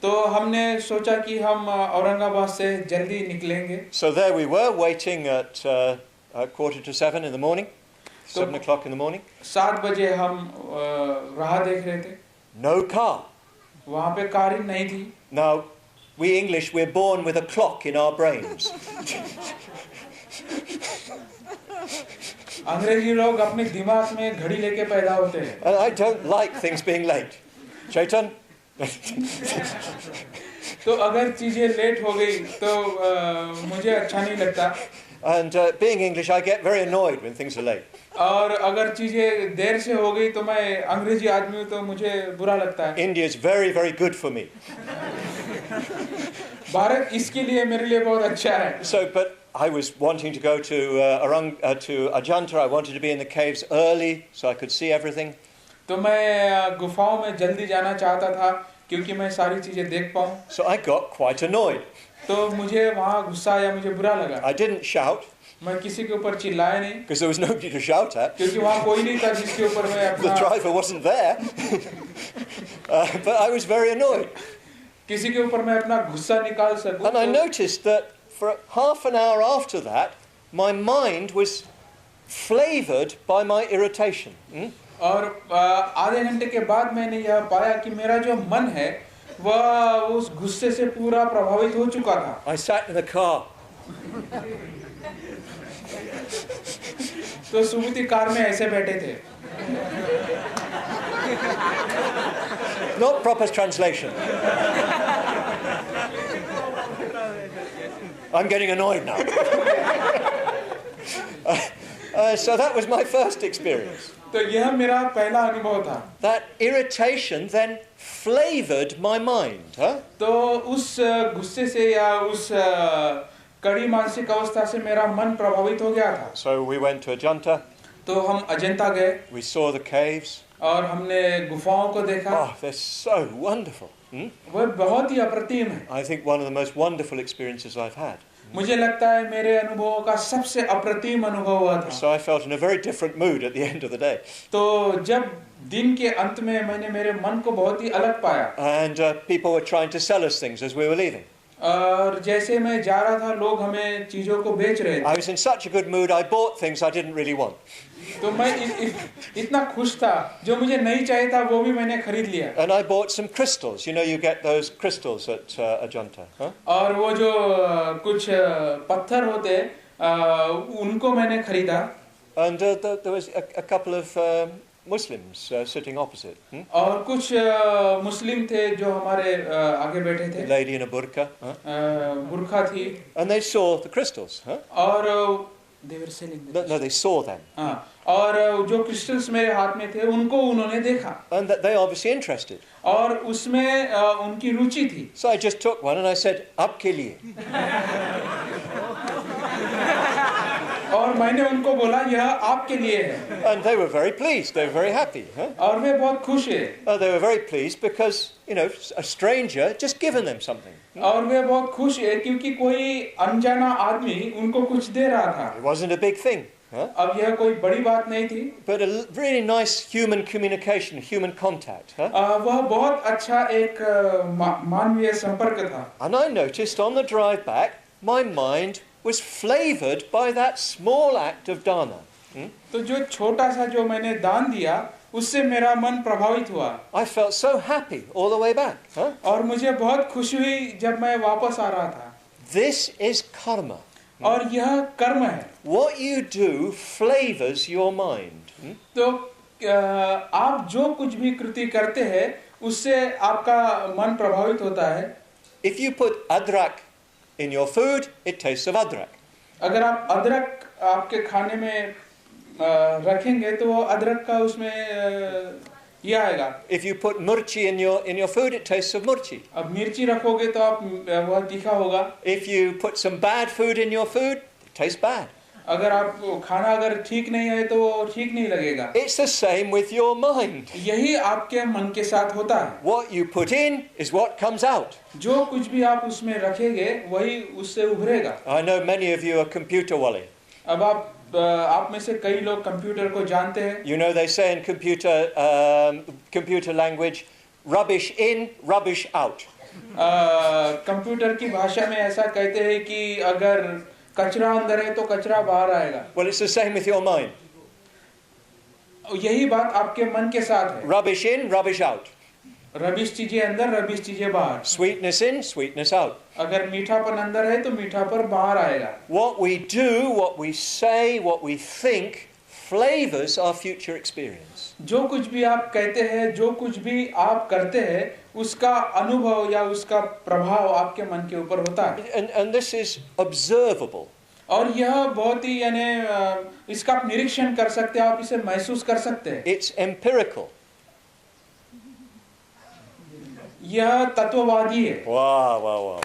Speaker 2: तो हमने सोचा कि हम औरंगाबाद से जल्दी निकलेंगे।
Speaker 1: So there we were waiting at 6:45 in the morning, 7 o'clock in the morning.
Speaker 2: 7 बजे हम राह देख रहे थे।
Speaker 1: No car.
Speaker 2: वहाँ पे कार नहीं थी।
Speaker 1: Now, we English, we're born with a clock in our brains.
Speaker 2: अंग्रेजी लोग अपने दिमाग में घड़ी लेके पैदा होते हैं।
Speaker 1: And I don't like things being late. Chaitan?
Speaker 2: तो अगर चीजें लेट हो गई तो मुझे अच्छा नहीं लगता।
Speaker 1: And being English, I get very annoyed when things are late.
Speaker 2: और अगर चीजें देर से हो गई तो मैं अंग्रेजी आदमी हूँ तो मुझे बुरा लगता है।
Speaker 1: India is very, very good for me.
Speaker 2: Bharat इसके लिए मेरे लिए बहुत अच्छा है।
Speaker 1: So, but I was wanting to go to Ajanta. I wanted to be in the caves early so I could see everything.
Speaker 2: तो मैं गुफाओं में जल्दी जाना चाहता था क्योंकि मैं सारी चीजें देख पाऊँ।
Speaker 1: So I got quite annoyed.
Speaker 2: तो मुझे वहाँ गुस्सा आया, मुझे बुरा लगा।
Speaker 1: I didn't shout.
Speaker 2: मैं किसी के ऊपर चिल्लाया नहीं।
Speaker 1: Because there was nobody to shout at.
Speaker 2: क्योंकि वहाँ कोई नहीं था जिसके ऊपर मैं अपना।
Speaker 1: The driver wasn't there. But I was very annoyed.
Speaker 2: किसी के ऊपर मैं अपना गुस्सा निकाल सकूं।
Speaker 1: And I noticed that for half an hour after that, my mind was flavoured by my irritation.
Speaker 2: और आधे घंटे के बाद मैंने यह पाया कि मेरा जो मन है वह उस गुस्से से पूरा प्रभावित हो चुका था।
Speaker 1: I sat in the car.
Speaker 2: तो सुबुति कार में ऐसे बैठे थे।
Speaker 1: Not proper translation. I'm getting annoyed now. So that was my first experience.
Speaker 2: तो यह मेरा पहला अनुभव था।
Speaker 1: That irritation then flavoured my mind.
Speaker 2: तो उस गुस्से से या उस कड़ी मानसिक अवस्था से मेरा मन प्रभावित हो गया था।
Speaker 1: So we went to Ajanta.
Speaker 2: तो हम अजंता गए।
Speaker 1: We saw the caves.
Speaker 2: और हमने गुफाओं को देखा।
Speaker 1: Oh, they're so wonderful.
Speaker 2: वह बहुत ही अप्रतिम है।
Speaker 1: I think one of the most wonderful experiences I've had.
Speaker 2: मुझे लगता है मेरे अनुभवों का सबसे अप्रतिम अनुभव हुआ था।
Speaker 1: So I felt in a very different mood at the end of the day.
Speaker 2: तो जब दिन के अंत में मैंने मेरे मन को बहुत ही अलग पाया।
Speaker 1: And people were trying to sell us things as we were leaving.
Speaker 2: और जैसे मैं जा रहा था लोग हमें चीजों को बेच रहे थे।
Speaker 1: I was in such a good mood, I bought things I didn't really want.
Speaker 2: तो मैं इतना खुश था, जो मुझे नहीं चाहिए था वो भी मैंने खरीद लिया।
Speaker 1: And I bought some crystals. You know, you get those crystals at Ajanta.
Speaker 2: और वो जो कुछ पत्थर होते उनको मैंने खरीदा।
Speaker 1: And there was a couple of Muslims sitting opposite.
Speaker 2: और कुछ मुस्लिम थे जो हमारे आगे बैठे थे।
Speaker 1: A lady in a burqa.
Speaker 2: बुर्का थी।
Speaker 1: And they saw the crystals.
Speaker 2: और they were selling them.
Speaker 1: No, they saw them.
Speaker 2: हाँ, और जो क्रिस्टल्स मेरे हाथ में थे उनको उन्होंने देखा।
Speaker 1: And they obviously interested.
Speaker 2: और उसमें उनकी रुचि थी।
Speaker 1: So I just took one and I said, "Aapke liye."
Speaker 2: और मैंने उनको बोला यह आपके लिए है।
Speaker 1: And they were very pleased. They were very happy.
Speaker 2: और वे बहुत खुश है।
Speaker 1: They were very pleased because, you know, a stranger just given them something.
Speaker 2: और वे बहुत खुश है क्योंकि कोई अनजाना आदमी उनको कुछ दे रहा था।
Speaker 1: It wasn't a big thing.
Speaker 2: अब यह कोई बड़ी बात नहीं थी।
Speaker 1: But a really nice human communication, human contact.
Speaker 2: वह बहुत अच्छा एक मानवीय संपर्क था।
Speaker 1: And I noticed on the drive back, my mind was flavoured by that small act of dana.
Speaker 2: तो जो छोटा सा जो मैंने दान दिया उससे मेरा मन प्रभावित हुआ।
Speaker 1: I felt so happy all the way back.
Speaker 2: और मुझे बहुत खुशी हुई जब मैं वापस आ रहा था।
Speaker 1: This is karma.
Speaker 2: और यह कर्म है।
Speaker 1: What you do flavours your mind.
Speaker 2: तो आप जो कुछ भी कृति करते हैं उससे आपका मन प्रभावित होता है।
Speaker 1: If you put adrak in your food, it tastes of adrak.
Speaker 2: अगर आप अदरक आपके खाने में रखेंगे तो वो अदरक का उसमें ये आएगा।
Speaker 1: If you put murchi in your food, it tastes of murchi.
Speaker 2: अब मिर्ची रखोगे तो आप वह तीखा होगा।
Speaker 1: If you put some bad food in your food, it tastes bad.
Speaker 2: अगर आप खाना अगर ठीक नहीं है तो वो ठीक नहीं लगेगा।
Speaker 1: It's the same with your mind.
Speaker 2: यही आपके मन के साथ होता है।
Speaker 1: What you put in is what comes out.
Speaker 2: जो कुछ भी आप उसमें रखेंगे वही उससे उभरेगा।
Speaker 1: I know many of you are computer wali.
Speaker 2: अब आप में से कई लोग कंप्यूटर को जानते हैं।
Speaker 1: You know they say in computer language, rubbish in, rubbish out.
Speaker 2: Computer की भाषा में ऐसा कहते हैं कि अगर कचरा अंदर है तो कचरा बाहर आएगा।
Speaker 1: Well, it's the same with your mind.
Speaker 2: यही बात आपके मन के साथ है।
Speaker 1: Rubbish in, rubbish out.
Speaker 2: Rubbish चीजें अंदर, रबिश चीजें बाहर।
Speaker 1: Sweetness in, sweetness out.
Speaker 2: अगर मीठापन अंदर है तो मीठापन बाहर आएगा।
Speaker 1: What we do, what we say, what we think flavors our future experience.
Speaker 2: जो कुछ भी आप कहते हैं, जो कुछ भी आप करते हैं, उसका अनुभव या उसका प्रभाव आपके मन के ऊपर होता है।
Speaker 1: And this is observable.
Speaker 2: और यह बहुत ही यानी इसका आप निरीक्षण कर सकते हैं, आप इसे महसूस कर सकते हैं।
Speaker 1: It's empirical.
Speaker 2: यह तत्ववादी है।
Speaker 1: Wow.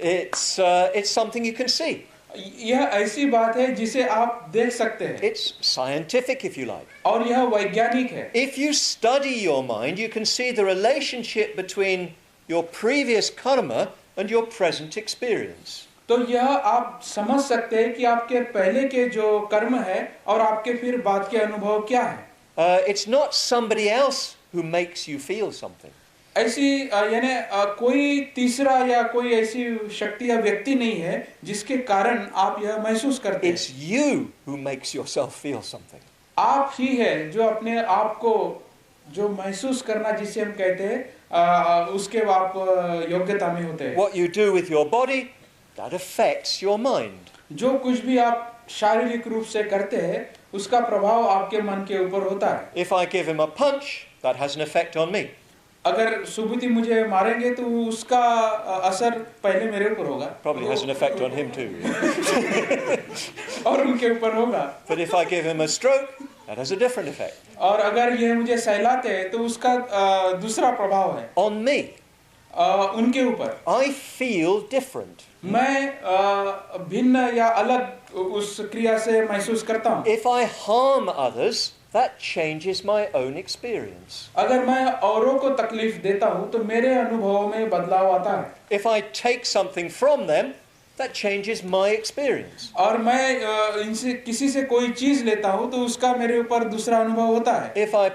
Speaker 1: It's something you can see.
Speaker 2: यह ऐसी बात है जिसे आप देख सकते हैं।
Speaker 1: It's scientific, if you like.
Speaker 2: और यह वैज्ञानिक है।
Speaker 1: If you study your mind, you can see the relationship between your previous karma and your present experience.
Speaker 2: तो यह आप समझ सकते हैं कि आपके पहले के जो कर्म है और आपके फिर बाद के अनुभव क्या है।
Speaker 1: It's not somebody else who makes you feel something.
Speaker 2: ऐसी यानी कोई तीसरा या कोई ऐसी शक्ति या व्यक्ति नहीं है जिसके कारण आप यह महसूस करते हैं।
Speaker 1: It's you who makes yourself feel something.
Speaker 2: आप ही है जो अपने आप को जो महसूस करना जिसे हम कहते हैं उसके आप योग्यता में होते हैं।
Speaker 1: What you do with your body, that affects your mind.
Speaker 2: जो कुछ भी आप शारीरिक रूप से करते हैं उसका प्रभाव आपके मन के ऊपर होता है।
Speaker 1: If I give him a punch, that has an effect on me.
Speaker 2: अगर सुबुति मुझे मारेंगे तो उसका असर पहले मेरे ऊपर होगा।
Speaker 1: Probably has an effect on him too.
Speaker 2: और उनके ऊपर होगा।
Speaker 1: But if I give him a stroke, that has a different effect.
Speaker 2: और अगर ये मुझे सहलाते हैं तो उसका दूसरा प्रभाव है।
Speaker 1: On me.
Speaker 2: उनके ऊपर।
Speaker 1: I feel different.
Speaker 2: मैं भिन्न या अलग उस क्रिया से महसूस करता हूँ।
Speaker 1: If I harm others, that changes my own experience.
Speaker 2: अगर मैं औरों को तकलीफ देता हूँ तो मेरे अनुभवों में बदलाव आता है।
Speaker 1: If I take something from them, that changes my experience.
Speaker 2: और मैं इनसे किसी से कोई चीज लेता हूँ तो उसका मेरे ऊपर दूसरा अनुभव होता है।
Speaker 1: If I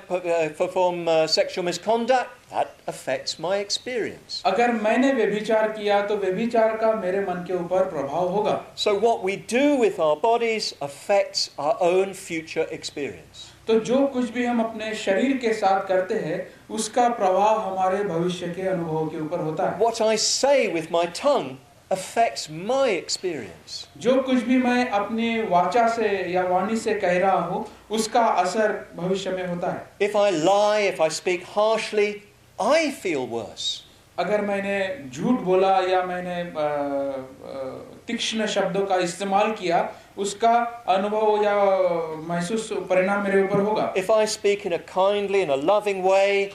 Speaker 1: perform sexual misconduct, that affects my experience.
Speaker 2: अगर मैंने व्यभिचार किया तो व्यभिचार का मेरे मन के ऊपर प्रभाव होगा।
Speaker 1: So what we do with our bodies affects our own future experience.
Speaker 2: तो जो कुछ भी हम अपने शरीर के साथ करते हैं उसका प्रभाव हमारे भविष्य के अनुभवों के ऊपर होता है।
Speaker 1: What I say with my tongue affects my experience.
Speaker 2: जो कुछ भी मैं अपनी वाचा से या वाणी से कह रहा हूँ उसका असर भविष्य में होता है।
Speaker 1: If I lie, if I speak harshly, I feel worse.
Speaker 2: अगर मैंने झूठ बोला या मैंने तीक्ष्ण शब्दों का इस्तेमाल किया उसका अनुभव या महसूस परिणाम मेरे ऊपर होगा।
Speaker 1: If I speak in a kindly and a loving way,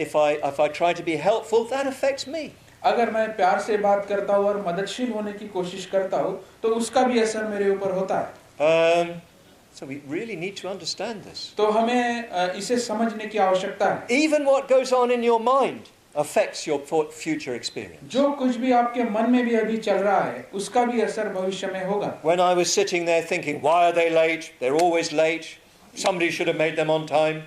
Speaker 1: if I try to be helpful, that affects me.
Speaker 2: अगर मैं प्यार से बात करता हूँ और मददशील होने की कोशिश करता हूँ तो उसका भी असर मेरे ऊपर होता है।
Speaker 1: So we really need to understand this.
Speaker 2: तो हमें इसे समझने की आवश्यकता है।
Speaker 1: Even what goes on in your mind affects your future experience.
Speaker 2: जो कुछ भी आपके मन में भी अभी चल रहा है उसका भी असर भविष्य में होगा।
Speaker 1: When I was sitting there thinking, why are they late? They're always late. Somebody should have made them on time.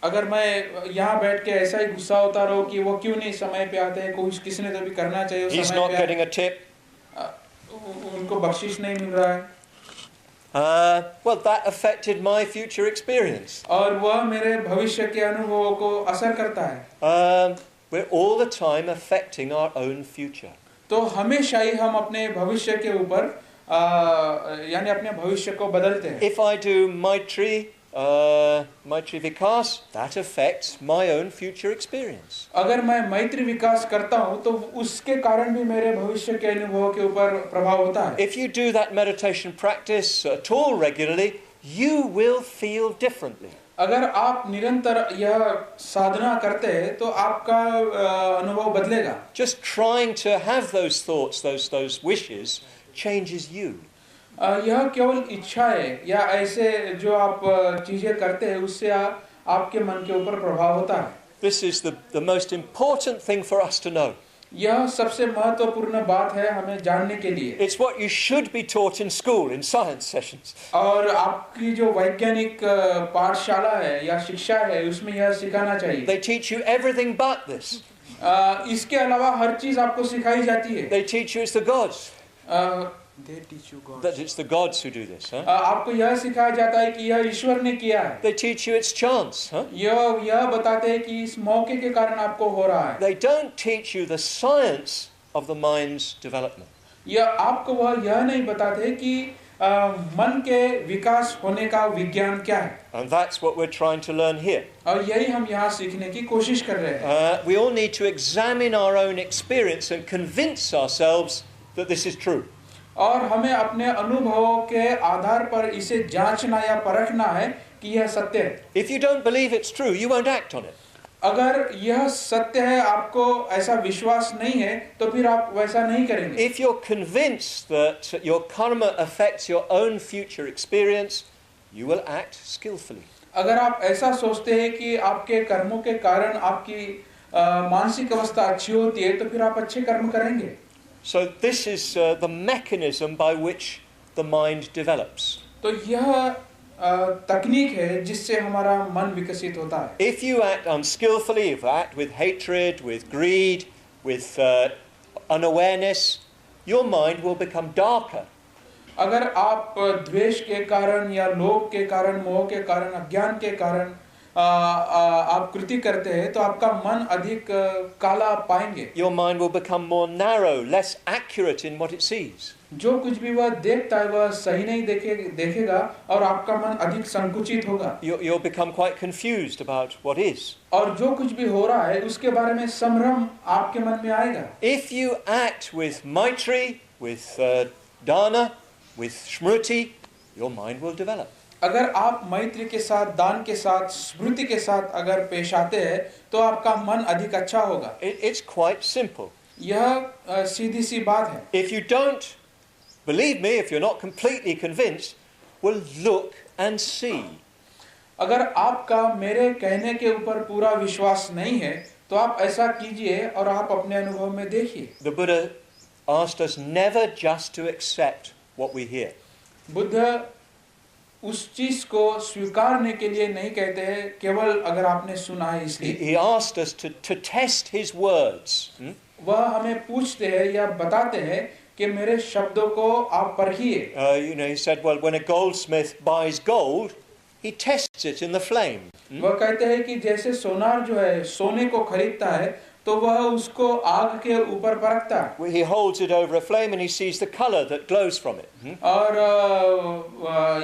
Speaker 2: अगर मैं यहाँ बैठ के ऐसा ही गुस्सा होता रहूं कि वो क्यों नहीं समय पे आते हैं, कोई किसी ने तो भी करना चाहिए
Speaker 1: He's
Speaker 2: समय
Speaker 1: not
Speaker 2: पे
Speaker 1: getting a tip.
Speaker 2: उनको बख्शिश नहीं मिल रहा है।
Speaker 1: Well, that affected my future experience.
Speaker 2: और वह मेरे भविष्य के अनुभवों को असर करता है।
Speaker 1: We're all the time affecting our own future.
Speaker 2: तो हमेशा ही हम अपने भविष्य के ऊपर यानी अपने भविष्य को बदलते हैं।
Speaker 1: If I do Maitri Vikas, that affects my own future experience.
Speaker 2: अगर मैं मैत्री विकास करता हूँ तो उसके कारण भी मेरे भविष्य के अनुभवों के ऊपर प्रभाव होता है।
Speaker 1: If you do that meditation practice at all regularly, you will feel differently.
Speaker 2: अगर आप निरंतर यह साधना करते हैं तो आपका अनुभव बदलेगा।
Speaker 1: Just trying to have those thoughts, those wishes, changes you.
Speaker 2: यह केवल इच्छा है या ऐसे जो आप चीजें करते हैं उससे आपके मन के ऊपर प्रभाव होता है।
Speaker 1: This is the most important thing for us to know.
Speaker 2: यह सबसे महत्वपूर्ण बात है हमें जानने के लिए।
Speaker 1: It's what you should be taught in school, in science sessions.
Speaker 2: और आपकी जो वैज्ञानिक पाठशाला है या शिक्षा है उसमें यह सिखाना चाहिए।
Speaker 1: They teach you everything but this.
Speaker 2: इसके अलावा हर चीज आपको सिखाई जाती है।
Speaker 1: They teach you it's the gods.
Speaker 2: They teach you God.
Speaker 1: That it's the gods who do this. Huh?
Speaker 2: आपको यह सिखाया जाता है कि यह ईश्वर ने किया है.
Speaker 1: They teach you it's chance. Huh?
Speaker 2: यह बताते हैं कि इस मौके के कारण आपको हो रहा है.
Speaker 1: They don't teach you the science of the mind's development.
Speaker 2: यह आपको वह यह नहीं बताते कि मन के विकास होने का विज्ञान क्या है.
Speaker 1: And that's what we're trying to learn here.
Speaker 2: और यही हम यहाँ सीखने की कोशिश कर रहे हैं.
Speaker 1: We all need to examine our own experience and convince ourselves that this is true.
Speaker 2: और हमें अपने अनुभवों के आधार पर इसे जांचना या परखना है कि यह सत्य है.
Speaker 1: If you don't believe it's true, you won't act on it.
Speaker 2: अगर यह सत्य है, आपको ऐसा विश्वास नहीं है, तो फिर आप वैसा नहीं करेंगे.
Speaker 1: If you're convinced that your karma affects your own future experience, you will act skillfully.
Speaker 2: अगर आप ऐसा सोचते हैं कि आपके कर्मों के कारण आपकी मानसिक अवस्था अच्छी होती है, तो फिर आप अच्छे कर्म करेंगे.
Speaker 1: So this is the mechanism by which the mind develops.
Speaker 2: तो यह तकनीक है जिससे हमारा मन विकसित होता है.
Speaker 1: If you act unskillfully, if you act with hatred, with greed, with unawareness, your mind will become darker.
Speaker 2: अगर आप द्वेष के कारण या लोभ के कारण, मोह के कारण, अज्ञान के कारण आप कृति करते हैं, तो आपका मन अधिक काला पाएंगे.
Speaker 1: Your mind will become more narrow, less accurate in what it sees.
Speaker 2: जो कुछ भी वह देखता है वह सही नहीं देखेगा और आपका मन अधिक संकुचित होगा.
Speaker 1: You'll become quite confused about what is.
Speaker 2: और जो कुछ भी हो रहा है उसके बारे में संभ्रम आपके मन में आएगा.
Speaker 1: If you act with maitri, with dana, with smruti, your mind will develop.
Speaker 2: अगर आप मैत्री के साथ, दान के साथ, स्मृति के साथ अगर पेश आते हैं, तो आपका मन अधिक अच्छा होगा.
Speaker 1: It's quite simple.
Speaker 2: यह सीधी सी बात है.
Speaker 1: If you don't believe me, if you're not completely convinced, well, look and see.
Speaker 2: अगर आपका मेरे कहने के ऊपर पूरा विश्वास नहीं है, तो आप ऐसा कीजिए और आप अपने अनुभव में देखिए.
Speaker 1: The Buddha asked us never just to accept what we hear.
Speaker 2: Buddha उस चीज को स्वीकारने के लिए नहीं कहते हैं केवल अगर आपने सुना है इसलिए.
Speaker 1: He asked us to test his words.
Speaker 2: वह हमें पूछते हैं या बताते हैं कि मेरे शब्दों को आप परखिए.
Speaker 1: He said, well, when a goldsmith buys gold, he tests it in the flame.
Speaker 2: वह कहते हैं कि जैसे सोनार जो है सोने को खरीदता है, तो वह उसको आग के ऊपर परखता है.
Speaker 1: He holds it over a flame and he sees the color that glows from it.
Speaker 2: और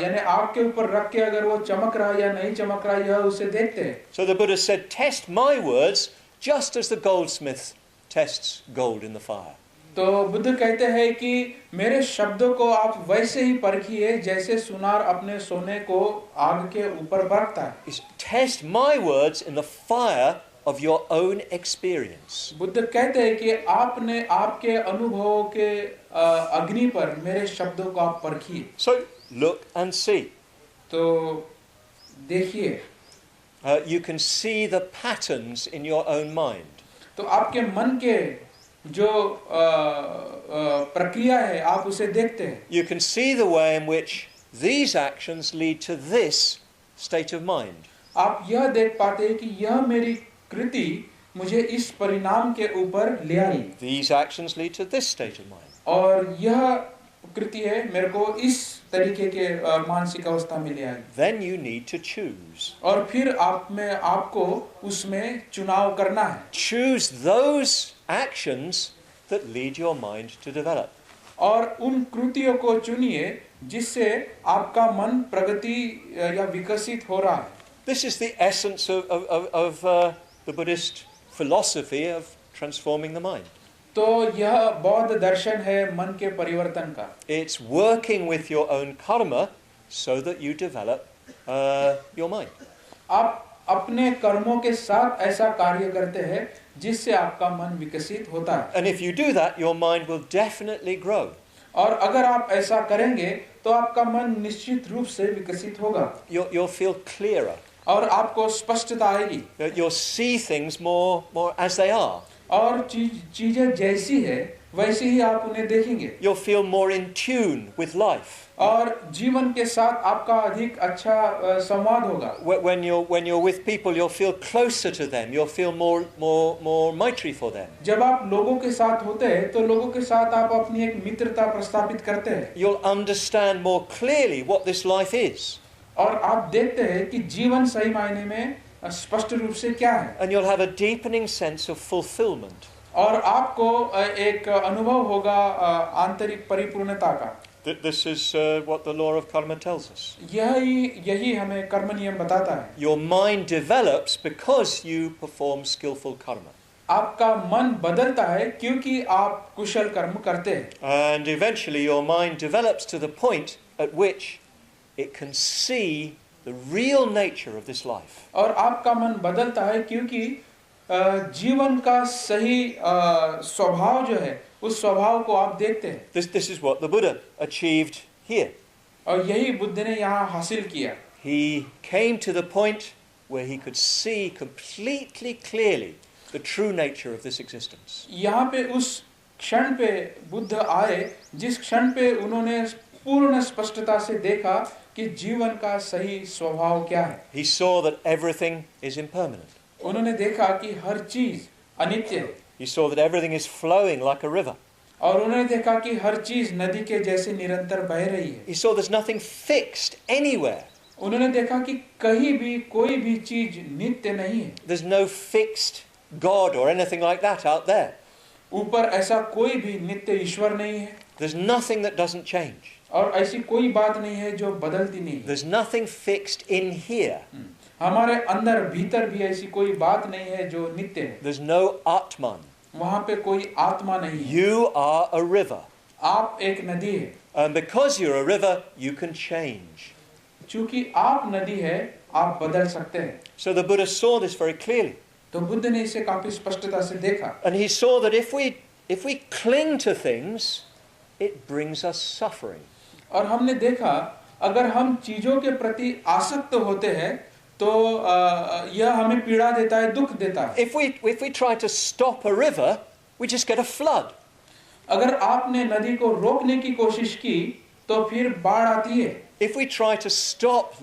Speaker 2: यानी आग के ऊपर रख के अगर वो चमक रहा है या नहीं चमक रहा है, यह उसे देखते हैं.
Speaker 1: So the Buddha said, test my words just as the goldsmith tests gold in the fire.
Speaker 2: तो बुद्ध कहते हैं कि मेरे शब्दों को आप वैसे ही परखिए जैसे सुनार अपने सोने को आग के ऊपर परखता है.
Speaker 1: Test my words in the fire of your own experience.
Speaker 2: Buddha कहते हैं कि आपने आपके अनुभवों के अग्नि पर मेरे शब्दों को आप परखिए.
Speaker 1: So look and see.
Speaker 2: तो देखिए.
Speaker 1: You can see the patterns in your own mind.
Speaker 2: तो आपके मन के जो प्रक्रिया है आप उसे देखते हैं.
Speaker 1: You can see the way in which these actions lead to this state of mind.
Speaker 2: आप यह देख पाते हैं कि यह मेरी कृति मुझे इस परिणाम के ऊपर ले आई.
Speaker 1: These actions lead to this state of mind.
Speaker 2: और यह कृति है मेरे को इस तरीके के मानसिक अवस्था में ले आई.
Speaker 1: Then you need to choose.
Speaker 2: और फिर आपको उसमें चुनाव करना है.
Speaker 1: Choose those actions that lead your mind to develop.
Speaker 2: और उन कृतियों को चुनिए जिससे आपका मन प्रगति या विकसित हो रहा है.
Speaker 1: This is the essence of the Buddhist philosophy of transforming the mind.
Speaker 2: तो यह बौद्ध दर्शन है मन के परिवर्तन का.
Speaker 1: It's working with your own karma so that you develop your mind.
Speaker 2: आप अपने कर्मों के साथ ऐसा कार्य करते हैं जिससे आपका मन विकसित होता है.
Speaker 1: And if you do that, your mind will definitely grow.
Speaker 2: और अगर आप ऐसा करेंगे तो आपका मन निश्चित रूप से विकसित होगा.
Speaker 1: You'll feel clearer.
Speaker 2: और आपको स्पष्टता आएगी.
Speaker 1: You'll see things more as they are.
Speaker 2: और चीजें जैसी है वैसे ही आप उन्हें देखेंगे
Speaker 1: You'll feel more in tune with life.
Speaker 2: और जीवन के साथ आपका अधिक अच्छा संवाद होगा।
Speaker 1: When you're with people, you'll feel closer to them. You'll feel more maitri for them.
Speaker 2: जब आप लोगों के साथ होते हैं तो लोगों के साथ आप अपनी एक मित्रता प्रस्थापित करते हैं
Speaker 1: You'll understand more clearly what this life is.
Speaker 2: और आप देखते हैं कि जीवन सही मायने में स्पष्ट रूप से क्या है
Speaker 1: And you'll have a deepening sense of fulfillment.
Speaker 2: और आपको एक अनुभव होगा आंतरिक परिपूर्णता का।
Speaker 1: This is what the law of karma tells us.
Speaker 2: यही हमें कर्म नियम बताता है।
Speaker 1: Your mind develops because you perform skillful karma.
Speaker 2: आपका मन बदलता है क्योंकि आप कुशल कर्म करते हैं।
Speaker 1: And eventually your mind develops to the point at which it can see the real nature of this life.
Speaker 2: और आपका मन बदलता है क्योंकि जीवन का सही स्वभाव जो है उस स्वभाव को आप देखते हैं।
Speaker 1: This is what the Buddha achieved here.
Speaker 2: और यही बुद्ध ने यहाँ हासिल किया।
Speaker 1: He came to the point where he could see completely clearly the true nature of this existence.
Speaker 2: यहाँ पे उस क्षण पे बुद्ध आए जिस क्षण पे उन्होंने पूर्ण स्पष्टता से देखा कि जीवन का सही स्वभाव क्या है।
Speaker 1: He saw that everything is impermanent.
Speaker 2: उन्होंने देखा कि हर चीज अनित्य है।
Speaker 1: He saw that everything is flowing like a river.
Speaker 2: और उन्होंने देखा कि हर चीज नदी के जैसे निरंतर बह रही है।
Speaker 1: He saw there's nothing fixed anywhere.
Speaker 2: उन्होंने देखा कि कहीं भी कोई भी चीज नित्य नहीं है।
Speaker 1: There's no fixed God or anything like that out there.
Speaker 2: ऊपर ऐसा कोई भी नित्य ईश्वर नहीं है।
Speaker 1: There's nothing that doesn't change.
Speaker 2: और ऐसी कोई बात नहीं है जो बदलती नहीं है।
Speaker 1: There's nothing fixed in here.
Speaker 2: हमारे अंदर भीतर भी ऐसी कोई बात नहीं है जो नित्य है।
Speaker 1: There's no Atman.
Speaker 2: वहाँ पे कोई आत्मा नहीं है।
Speaker 1: You are a river.
Speaker 2: आप एक नदी है।
Speaker 1: And because you're a river, you can change.
Speaker 2: चूंकि आप नदी है, आप बदल सकते हैं।
Speaker 1: So the Buddha saw this very clearly.
Speaker 2: तो बुद्ध ने इसे काफी स्पष्टता से देखा।
Speaker 1: And he saw that if we cling to things, it brings us suffering.
Speaker 2: और हमने देखा अगर हम चीजों के प्रति आसक्त होते हैं तो यह हमें पीड़ा देता है, दुख देता है।
Speaker 1: If we try to stop a river, we just get a flood.
Speaker 2: अगर आपने नदी को रोकने की कोशिश की तो फिर बाढ़ आती है।
Speaker 1: If we try to stop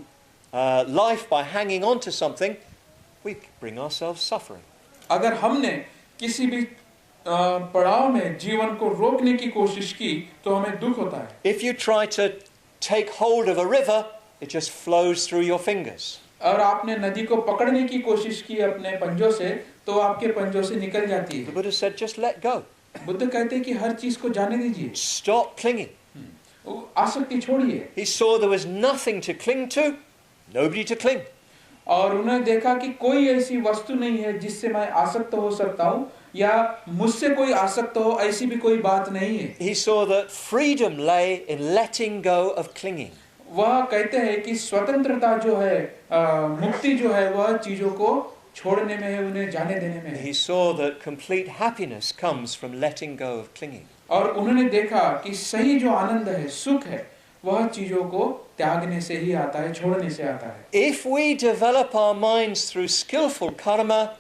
Speaker 1: life by hanging on to something, we bring ourselves suffering.
Speaker 2: अगर हमने किसी भी पड़ाव में जीवन को रोकने की कोशिश की तो हमें दुख होता है।
Speaker 1: If you try to take hold of a river, it just flows through your fingers.
Speaker 2: और आपने नदी को पकड़ने की कोशिश की अपने पंजों से तो आपके पंजों से निकल जाती
Speaker 1: The
Speaker 2: है।
Speaker 1: Buddha said, just let go.
Speaker 2: Buddha कहते हैं कि हर चीज को जाने दीजिए।
Speaker 1: Stop clinging.
Speaker 2: आसक्ति छोड़िए।
Speaker 1: He saw there was nothing to cling to, nobody to cling.
Speaker 2: और उन्होंने देखा कि कोई ऐसी वस्तु नहीं है जिससे मैं आसक्त हो सकता हूँ या मुझसे कोई आसक्त हो, ऐसी भी कोई बात नहीं है।
Speaker 1: He saw that freedom lay in letting go of clinging.
Speaker 2: वह कहते हैं कि स्वतंत्रता जो है, मुक्ति जो है, वह चीजों को छोड़ने में है, उन्हें जाने देने में है।
Speaker 1: He saw that complete happiness comes from letting go of clinging.
Speaker 2: और उन्होंने देखा कि सही जो आनंद है, सुख है, वह चीजों को त्यागने से ही आता है, छोड़ने से आता है।
Speaker 1: If we develop our minds through skillful karma,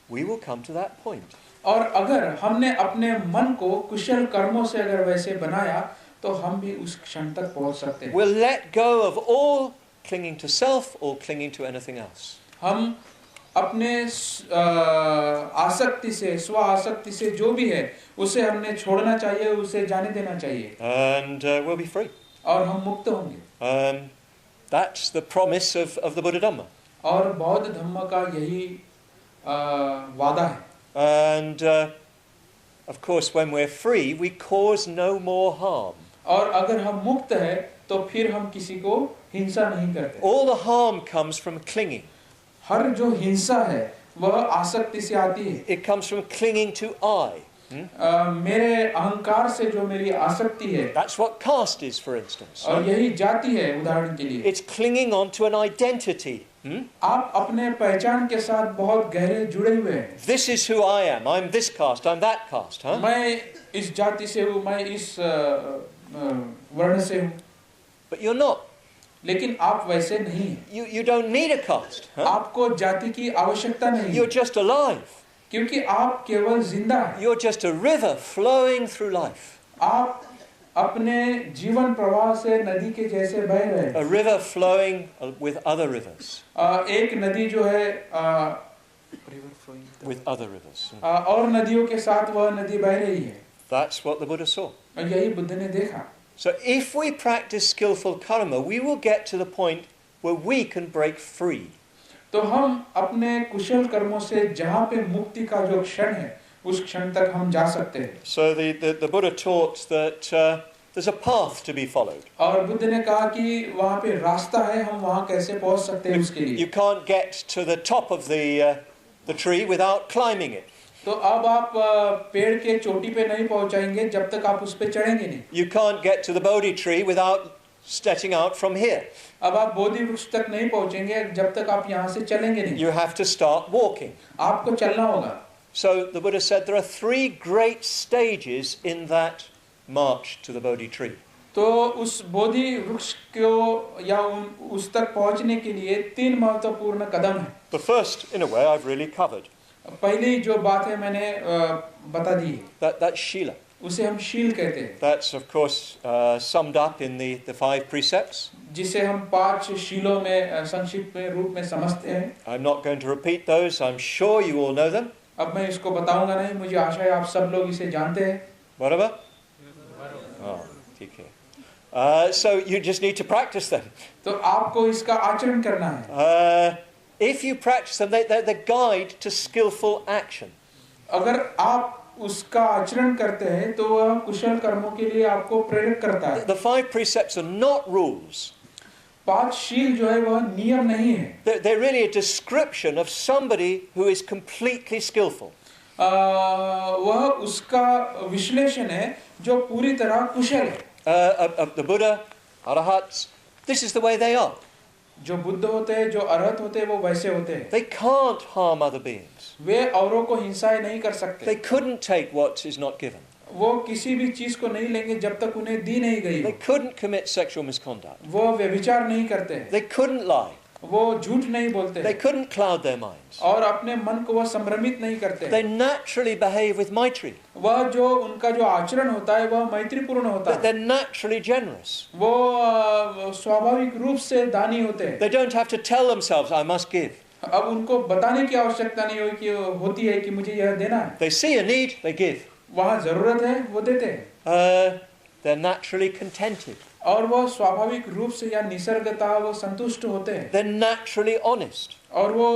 Speaker 1: we will come to that point.
Speaker 2: और अगर हमने अपने मन को कुशल कर्मों से अगर वैसे बनाया तो हम भी उस क्षण तक पहुंच सकते हैं।
Speaker 1: We'll let go of all clinging to self or clinging to anything else.
Speaker 2: हम अपने आसक्ति से, स्व आसक्ति से जो भी है उसे हमने छोड़ना चाहिए, उसे जाने देना चाहिए।
Speaker 1: And we'll be free.
Speaker 2: और हम मुक्त होंगे।
Speaker 1: That's the promise of the Buddha Dhamma.
Speaker 2: और बौद्ध धम्म का यही वादा है।
Speaker 1: And of course, when we're free, we cause no more harm.
Speaker 2: और अगर हम मुक्त है तो फिर हम किसी को हिंसा नहीं करते।
Speaker 1: All the harm comes from clinging.
Speaker 2: हर जो हिंसा है वह आसक्ति से आती है।
Speaker 1: It comes from clinging to I.
Speaker 2: मेरे अहंकार से जो मेरी आसक्ति है।
Speaker 1: That's what caste is, for instance.
Speaker 2: और यही जाति है उदाहरण के लिए।
Speaker 1: It's clinging on to an identity.
Speaker 2: आप अपने पहचान के साथ बहुत गहरे जुड़े हुए हैं।
Speaker 1: This is who I am. I'm this caste. I'm that caste.
Speaker 2: मैं इस जाति से हूँ, मैं इस वर्ण से हूँ।
Speaker 1: But you're not.
Speaker 2: लेकिन आप वैसे नहीं हैं।
Speaker 1: You don't need a caste.
Speaker 2: आपको जाति की आवश्यकता नहीं।
Speaker 1: You're just alive.
Speaker 2: क्योंकि आप केवल जिंदा हैं।
Speaker 1: You're just a river flowing through life.
Speaker 2: आप अपने जीवन प्रवाह से नदी के जैसे बह रहे हैं।
Speaker 1: A river flowing with other rivers.
Speaker 2: एक नदी जो है
Speaker 1: With other rivers.
Speaker 2: और नदियों के साथ वह नदी बह रही है।
Speaker 1: That's what the Buddha saw.
Speaker 2: और यही बुद्ध ने देखा।
Speaker 1: So if we practice skillful karma, we will get to the point where we can break free.
Speaker 2: तो हम अपने कुशल कर्मों से जहाँ पे मुक्ति का जो क्षण है उस क्षण तक हम जा सकते हैं।
Speaker 1: So the Buddha taught that there's a path to be followed.
Speaker 2: और बुद्ध ने कहा कि वहाँ पे रास्ता है, हम वहाँ कैसे पहुँच सकते हैं उसके लिए।
Speaker 1: You can't get to the top of the tree without climbing it.
Speaker 2: तो अब आप पेड़ के चोटी पे नहीं पहुँचाएंगे जब तक आप उस पे चढ़ेंगे नहीं।
Speaker 1: You can't get to the Bodhi tree without stepping out from here.
Speaker 2: अब आप बोधि वृक्ष तक नहीं पहुँचेंगे जब तक आप यहाँ से चलेंगे नहीं।
Speaker 1: You have to start walking.
Speaker 2: आपको चलना होगा।
Speaker 1: So the Buddha said there are 3 great stages in that march to the Bodhi tree.
Speaker 2: तो उस बोधि वृक्ष को या उस तक पहुँचने के लिए 3 महत्वपूर्ण कदम हैं।
Speaker 1: The first, in a way, I've really covered.
Speaker 2: पहली जो बात है मैंने बता दी है।
Speaker 1: That's Shila.
Speaker 2: उसे हम शील कहते हैं।
Speaker 1: That's, of course, summed up in the 5 precepts.
Speaker 2: जिसे हम 5 शीलों में संक्षिप्त में रूप में समझते हैं।
Speaker 1: I'm not going to repeat those. I'm sure you all know them.
Speaker 2: अब मैं इसको बताऊंगा नहीं, मुझे आशा है आप सब लोग इसे जानते हैं।
Speaker 1: Whatever? Oh, okay. So you just need to practice them.
Speaker 2: तो आपको इसका आचरण करना है।
Speaker 1: If you practice them, they're the guide to skillful action.
Speaker 2: अगर आप उसका आचरण करते हैं तो वह कुशल कर्मों के लिए आपको प्रेरित करता है।
Speaker 1: The 5 precepts are not rules.
Speaker 2: 5 शील जो है वह नियम नहीं है।
Speaker 1: They're really a description of somebody who is completely skillful.
Speaker 2: वह उसका विश्लेषण है जो पूरी तरह कुशल है।
Speaker 1: The Buddha, Arahats, this is the way they are.
Speaker 2: जो बुद्ध होते हैं, जो अरहत होते हैं, वो वैसे होते हैं।
Speaker 1: They can't harm other beings.
Speaker 2: वे औरों को हिंसा नहीं कर सकते।
Speaker 1: They couldn't take what is not given.
Speaker 2: वो किसी भी चीज को नहीं लेंगे जब तक उन्हें दी नहीं गई।
Speaker 1: They couldn't commit sexual misconduct.
Speaker 2: वो व्यभिचार नहीं करते।
Speaker 1: They couldn't lie.
Speaker 2: वो झूठ नहीं बोलते।
Speaker 1: They couldn't cloud their minds.
Speaker 2: और अपने मन को वो संभ्रमित नहीं करते।
Speaker 1: They naturally behave with maitri.
Speaker 2: वह जो उनका जो आचरण होता है वह मैत्रीपूर्ण होता है।
Speaker 1: They're naturally generous.
Speaker 2: वो स्वाभाविक रूप से दानी होते हैं।
Speaker 1: They don't have to tell themselves, I must give.
Speaker 2: अब उनको बताने की आवश्यकता नहीं होती है कि मुझे यह देना है।
Speaker 1: They see a need, they give.
Speaker 2: वहाँ जरूरत है वो देते हैं।
Speaker 1: They're naturally contented.
Speaker 2: और वो स्वाभाविक रूप से या निसर्गतः वो संतुष्ट होते हैं।
Speaker 1: They're naturally honest.
Speaker 2: और वो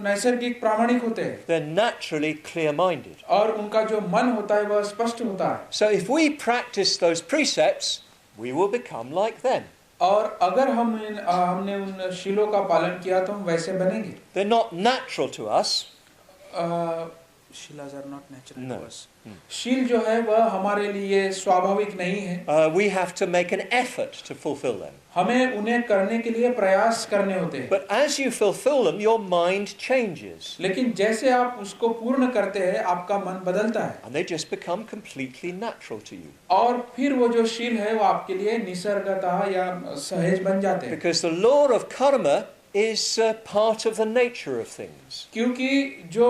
Speaker 2: नैसर्गिक प्रामाणिक होते हैं।
Speaker 1: They're naturally clear-minded.
Speaker 2: और उनका जो मन होता है वह स्पष्ट होता है।
Speaker 1: So if we practice those precepts, we will become like them.
Speaker 2: और अगर हमने उन शीलों का पालन किया तो हम वैसे बनेंगे।
Speaker 1: They're not natural to us.
Speaker 2: शीलाज are not natural
Speaker 1: No.
Speaker 2: To us. शील जो है वह हमारे लिए स्वाभाविक नहीं है।
Speaker 1: We have to make an effort to fulfill them.
Speaker 2: हमें उन्हें करने के लिए प्रयास करने होते हैं।
Speaker 1: But as you fulfill them, your mind changes.
Speaker 2: लेकिन जैसे आप उसको पूर्ण करते हैं आपका मन बदलता है।
Speaker 1: And they just become completely natural to you.
Speaker 2: और फिर वो जो शील है वो आपके लिए निसर्गतः या सहज बन जाते हैं।
Speaker 1: Because the law of karma is part of the nature of things.
Speaker 2: क्योंकि जो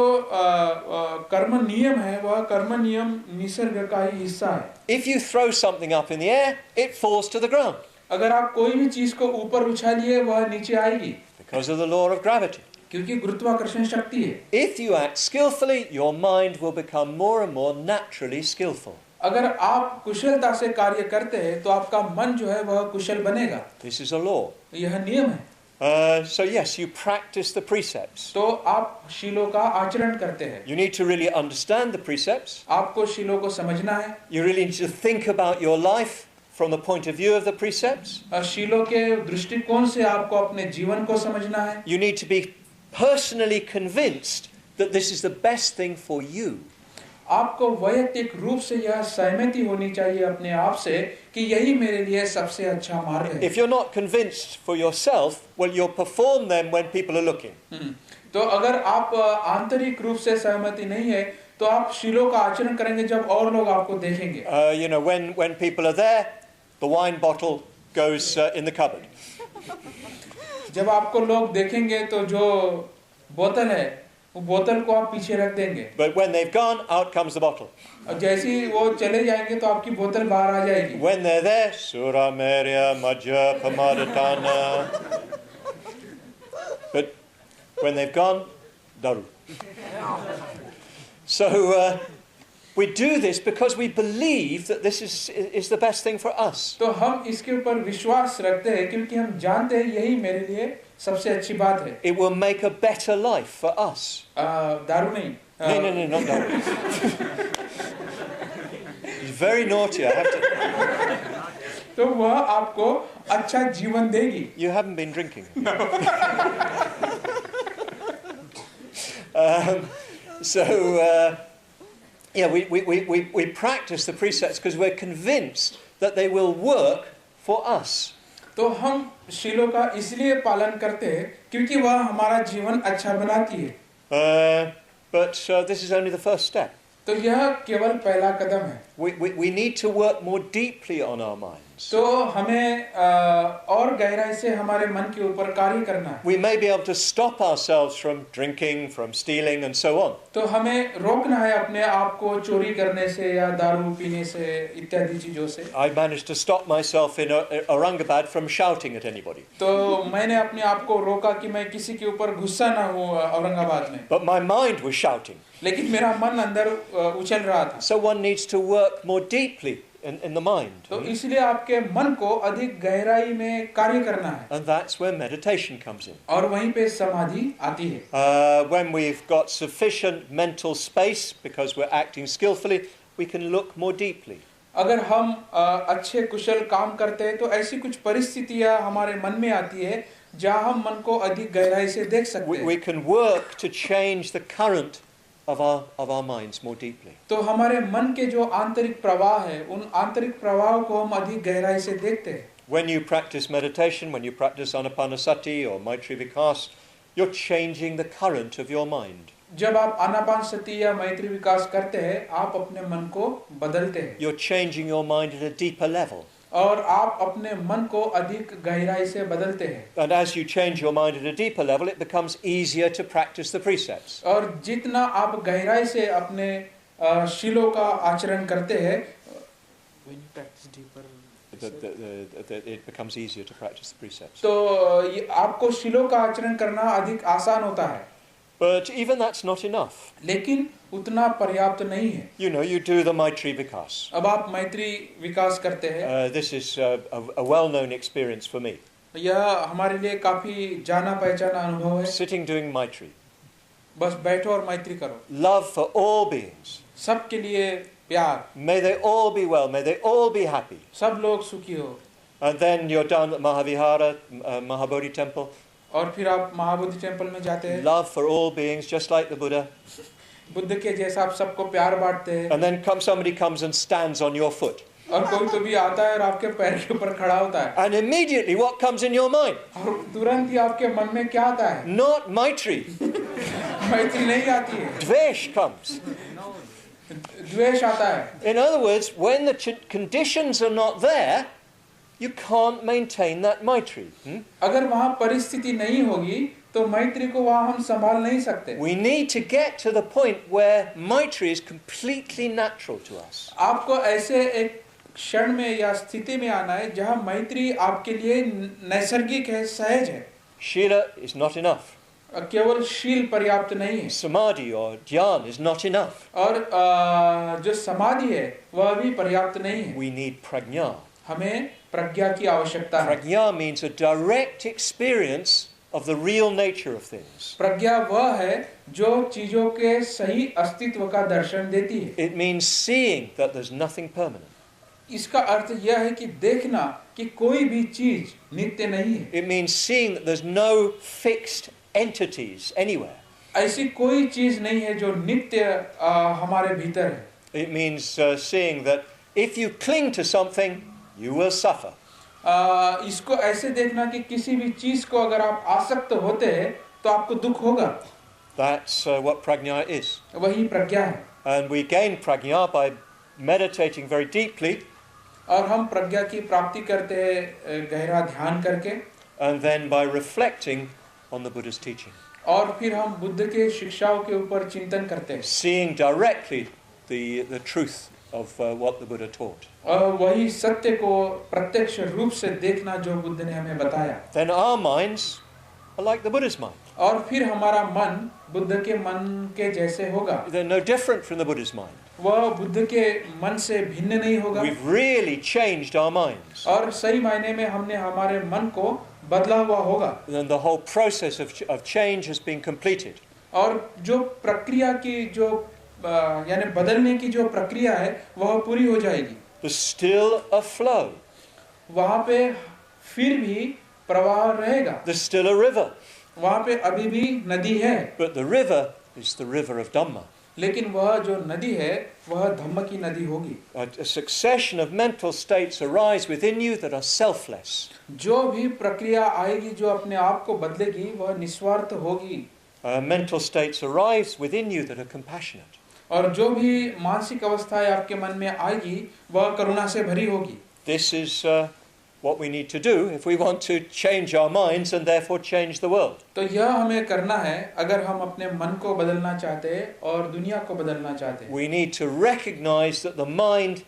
Speaker 2: कर्म नियम है वह कर्म नियम निसर्ग का ही हिस्सा है।
Speaker 1: If you throw something up in the air, it falls to the ground.
Speaker 2: अगर आप कोई भी चीज को ऊपर उछालिए वह नीचे आएगी।
Speaker 1: Because of the law of gravity.
Speaker 2: क्योंकि गुरुत्वाकर्षण शक्ति है।
Speaker 1: If you act skillfully, your mind will become more and more naturally skillful.
Speaker 2: अगर आप कुशलता से कार्य करते हैं तो आपका मन जो है वह कुशल बनेगा।
Speaker 1: This is a law.
Speaker 2: यह नियम है।
Speaker 1: So yes, you practice the precepts.
Speaker 2: तो आप शीलों का आचरण करते हैं।
Speaker 1: You need to really understand the precepts.
Speaker 2: आपको शीलों को समझना है।
Speaker 1: You really need to think about your life from the point of view of the precepts.
Speaker 2: शीलों के दृष्टिकोण से आपको अपने जीवन को समझना है।
Speaker 1: You need to be personally convinced that this is the best thing for you.
Speaker 2: आपको वैयक्तिक रूप से यह सहमति होनी चाहिए अपने आप से कि यही मेरे लिए सबसे अच्छा मार्ग है।
Speaker 1: If you're not convinced for yourself, well, you'll perform them when people are looking.
Speaker 2: तो अगर आप आंतरिक रूप से सहमति नहीं है तो आप शीलों का आचरण करेंगे जब और लोग आपको देखेंगे।
Speaker 1: You know, when people are there, the wine bottle goes in the cupboard.
Speaker 2: जब आपको लोग देखेंगे तो जो बोतल है वो बोतल को आप पीछे रख देंगे,
Speaker 1: But when they've gone, out comes the bottle.
Speaker 2: और जैसे ही वो चले जाएंगे तो आपकी बोतल बाहर आ जाएगी।
Speaker 1: When they're there, Sura Merya Majja Pamadatana. But when they've gone, Daru. So we do this because we believe that this is the best thing for us.
Speaker 2: तो हम इसके ऊपर विश्वास रखते हैं क्योंकि हम जानते हैं यही मेरे लिए सबसे अच्छी बात है।
Speaker 1: It will make a better life for us.
Speaker 2: दारू नहीं।
Speaker 1: No, not daru. He's very naughty, I have to.
Speaker 2: तो वह आपको अच्छा जीवन देगी।
Speaker 1: You haven't been drinking.
Speaker 2: No.
Speaker 1: Yeah, we practice the precepts because we're convinced that they will work for us.
Speaker 2: तो हम शीलों का इसलिए पालन करते हैं क्योंकि वह हमारा जीवन अच्छा बनाती है।
Speaker 1: But this is only the first step.
Speaker 2: तो यह केवल पहला कदम है।
Speaker 1: We need to work more deeply on our minds.
Speaker 2: तो हमें और गहराई से हमारे मन के ऊपर कार्य करना है।
Speaker 1: We may be able to stop ourselves from drinking, from stealing, and so on.
Speaker 2: तो हमें रोकना है अपने आप को चोरी करने से या दारू पीने से इत्यादि चीजों से।
Speaker 1: I managed to stop myself in Aurangabad from shouting at anybody.
Speaker 2: तो मैंने अपने आप को रोका कि मैं किसी के ऊपर गुस्सा ना हो औरंगाबाद में।
Speaker 1: But my mind was shouting.
Speaker 2: लेकिन मेरा मन अंदर उछल रहा था।
Speaker 1: So one needs to work more deeply in the mind.
Speaker 2: तो इसलिए आपके मन को अधिक गहराई में कार्य करना है।
Speaker 1: And that's where meditation comes in.
Speaker 2: और वहीं पे समाधि आती है।
Speaker 1: When we've got sufficient mental space because we're acting skillfully, we can look more deeply.
Speaker 2: अगर हम अच्छे कुशल काम करते हैं तो ऐसी कुछ परिस्थितियां हमारे मन में आती है जहां हम मन को अधिक गहराई से देख सकते हैं।
Speaker 1: We can work to change the current of our minds more deeply.
Speaker 2: तो हमारे मन के जो आंतरिक प्रवाह है उन आंतरिक प्रवाह को हम अधिक गहराई से देखते हैं।
Speaker 1: When you practice meditation, when you practice anapanasati or maitri vikas, you're changing the current of your mind.
Speaker 2: जब आप आनापानसति या मैत्री विकास करते हैं आप अपने मन को बदलते हैं।
Speaker 1: You're changing your mind at a deeper level.
Speaker 2: और आप अपने मन को अधिक गहराई से बदलते हैं।
Speaker 1: And as you change your mind at a deeper level, it becomes easier to practice the precepts.
Speaker 2: और जितना आप गहराई से अपने शीलों का आचरण करते हैं, when you practice deeper,
Speaker 1: it becomes easier to practice the precepts.
Speaker 2: तो आपको शीलों का आचरण करना अधिक आसान होता है।
Speaker 1: But even that's not enough.
Speaker 2: लेकिन उतना पर्याप्त नहीं है।
Speaker 1: You know, you do the maitri vikas.
Speaker 2: अब आप मैत्री विकास करते हैं।
Speaker 1: This is a well-known experience for me.
Speaker 2: यह हमारे लिए काफी जाना पहचाना अनुभव है।
Speaker 1: Sitting doing maitri.
Speaker 2: बस बैठो और मैत्री करो।
Speaker 1: Love for all beings.
Speaker 2: सबके लिए प्यार।
Speaker 1: May they all be well. May they all be happy.
Speaker 2: सब लोग सुखी हो।
Speaker 1: And then you're done at Mahavihara, Mahabodhi temple.
Speaker 2: और फिर आप महाबोधि टेम्पल में जाते हैं।
Speaker 1: Love for all beings, just like the Buddha.
Speaker 2: Buddha के जैसा आप सबको प्यार बांटते हैं।
Speaker 1: And then somebody comes and stands on your foot.
Speaker 2: और कोई तो भी आता है और आपके पैर के ऊपर खड़ा होता है।
Speaker 1: And immediately, what comes in your mind?
Speaker 2: और तुरंत ही आपके मन में क्या आता है?
Speaker 1: Not maitri.
Speaker 2: मैत्री नहीं आती है।
Speaker 1: Dvesh comes.
Speaker 2: द्वेष आता है।
Speaker 1: In other words, when the conditions are not there, you can't maintain that maitri.
Speaker 2: अगर वहाँ परिस्थिति नहीं होगी तो मैत्री को वहाँ हम संभाल नहीं सकते।
Speaker 1: We need to get to the point where maitri is completely natural to us.
Speaker 2: आपको ऐसे एक क्षण में या स्थिति में आना है जहाँ मैत्री आपके लिए नैसर्गिक है, सहज है।
Speaker 1: Shila is not enough.
Speaker 2: केवल शील पर्याप्त नहीं है।
Speaker 1: Samadhi or dhyan is not enough.
Speaker 2: और जो समाधि है वह भी पर्याप्त नहीं है।
Speaker 1: We need prajna.
Speaker 2: हमें प्रज्ञा की आवश्यकता है।
Speaker 1: Prajna means a direct experience of the real nature of things.
Speaker 2: प्रज्ञा वह है जो चीजों के सही अस्तित्व का दर्शन देती है।
Speaker 1: It means seeing that there's nothing permanent.
Speaker 2: इसका अर्थ यह है कि देखना कि कोई भी चीज नित्य नहीं है।
Speaker 1: It means seeing that there's no fixed entities anywhere.
Speaker 2: ऐसी कोई चीज नहीं है जो नित्य हमारे भीतर है।
Speaker 1: It means seeing that if you cling to something, you will suffer.
Speaker 2: इसको ऐसे देखना कि किसी भी चीज को अगर आप आसक्त होते हैं तो आपको दुख होगा।
Speaker 1: That's what prajna is.
Speaker 2: वही प्रज्ञा है।
Speaker 1: And we gain prajna by meditating very deeply.
Speaker 2: और हम प्रज्ञा की प्राप्ति करते हैं गहरा ध्यान करके।
Speaker 1: And then by reflecting on the Buddha's teaching.
Speaker 2: और फिर हम बुद्ध के शिक्षाओं के ऊपर चिंतन करते हैं,
Speaker 1: seeing directly the truth of what the Buddha taught.
Speaker 2: और वही सत्य को प्रत्यक्ष रूप से देखना जो बुद्ध ने हमें बताया,
Speaker 1: Then our minds are like the Buddha's mind.
Speaker 2: और फिर हमारा मन बुद्ध के मन के जैसे होगा,
Speaker 1: They're no different from the Buddha's mind.
Speaker 2: वह बुद्ध के मन से भिन्न नहीं होगा।
Speaker 1: We've really changed our minds.
Speaker 2: और सही मायने में हमने हमारे मन को बदला हुआ होगा,
Speaker 1: And the whole process of change has been completed.
Speaker 2: और जो प्रक्रिया की जो यानी बदलने की जो प्रक्रिया है वह पूरी हो जाएगी।
Speaker 1: There's still a flow.
Speaker 2: वहाँ पे फिर भी प्रवाह रहेगा,
Speaker 1: There's still a river.
Speaker 2: वहाँ पे अभी भी नदी है,
Speaker 1: But the river is the river of Dhamma.
Speaker 2: लेकिन वह जो नदी है वह धम्म की नदी होगी।
Speaker 1: A succession of mental states arise within you that are selfless.
Speaker 2: जो भी प्रक्रिया आएगी जो अपने आप को बदलेगी वह निस्वार्थ होगी,
Speaker 1: Mental states arise within you that are compassionate.
Speaker 2: और जो भी मानसिक अवस्थाएं आपके मन में आएगी वह करुणा से भरी होगी।
Speaker 1: This is what we need to do if we want to change our minds and therefore change the world.
Speaker 2: तो यह हमें करना है अगर हम अपने मन को बदलना चाहते हैं और दुनिया को बदलना चाहते हैं।
Speaker 1: We need to recognize that the mind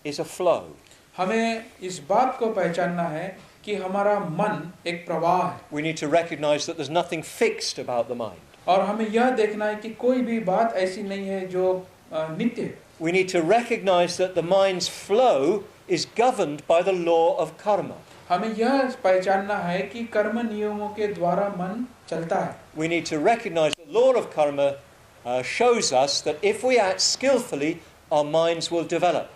Speaker 1: is a flow.
Speaker 2: हमें इस बात को पहचानना है कि हमारा मन एक प्रवाह है,
Speaker 1: We need to recognize that there's nothing fixed about the mind.
Speaker 2: और हमें यह देखना है कि कोई भी बात ऐसी नहीं है जो नित्य है।
Speaker 1: We need to recognize that the mind's flow is governed by the law of karma.
Speaker 2: हमें यह पहचानना है कि कर्म नियमों के द्वारा मन चलता है।
Speaker 1: We need to recognize the law of karma shows us that if we act skillfully, our minds will develop.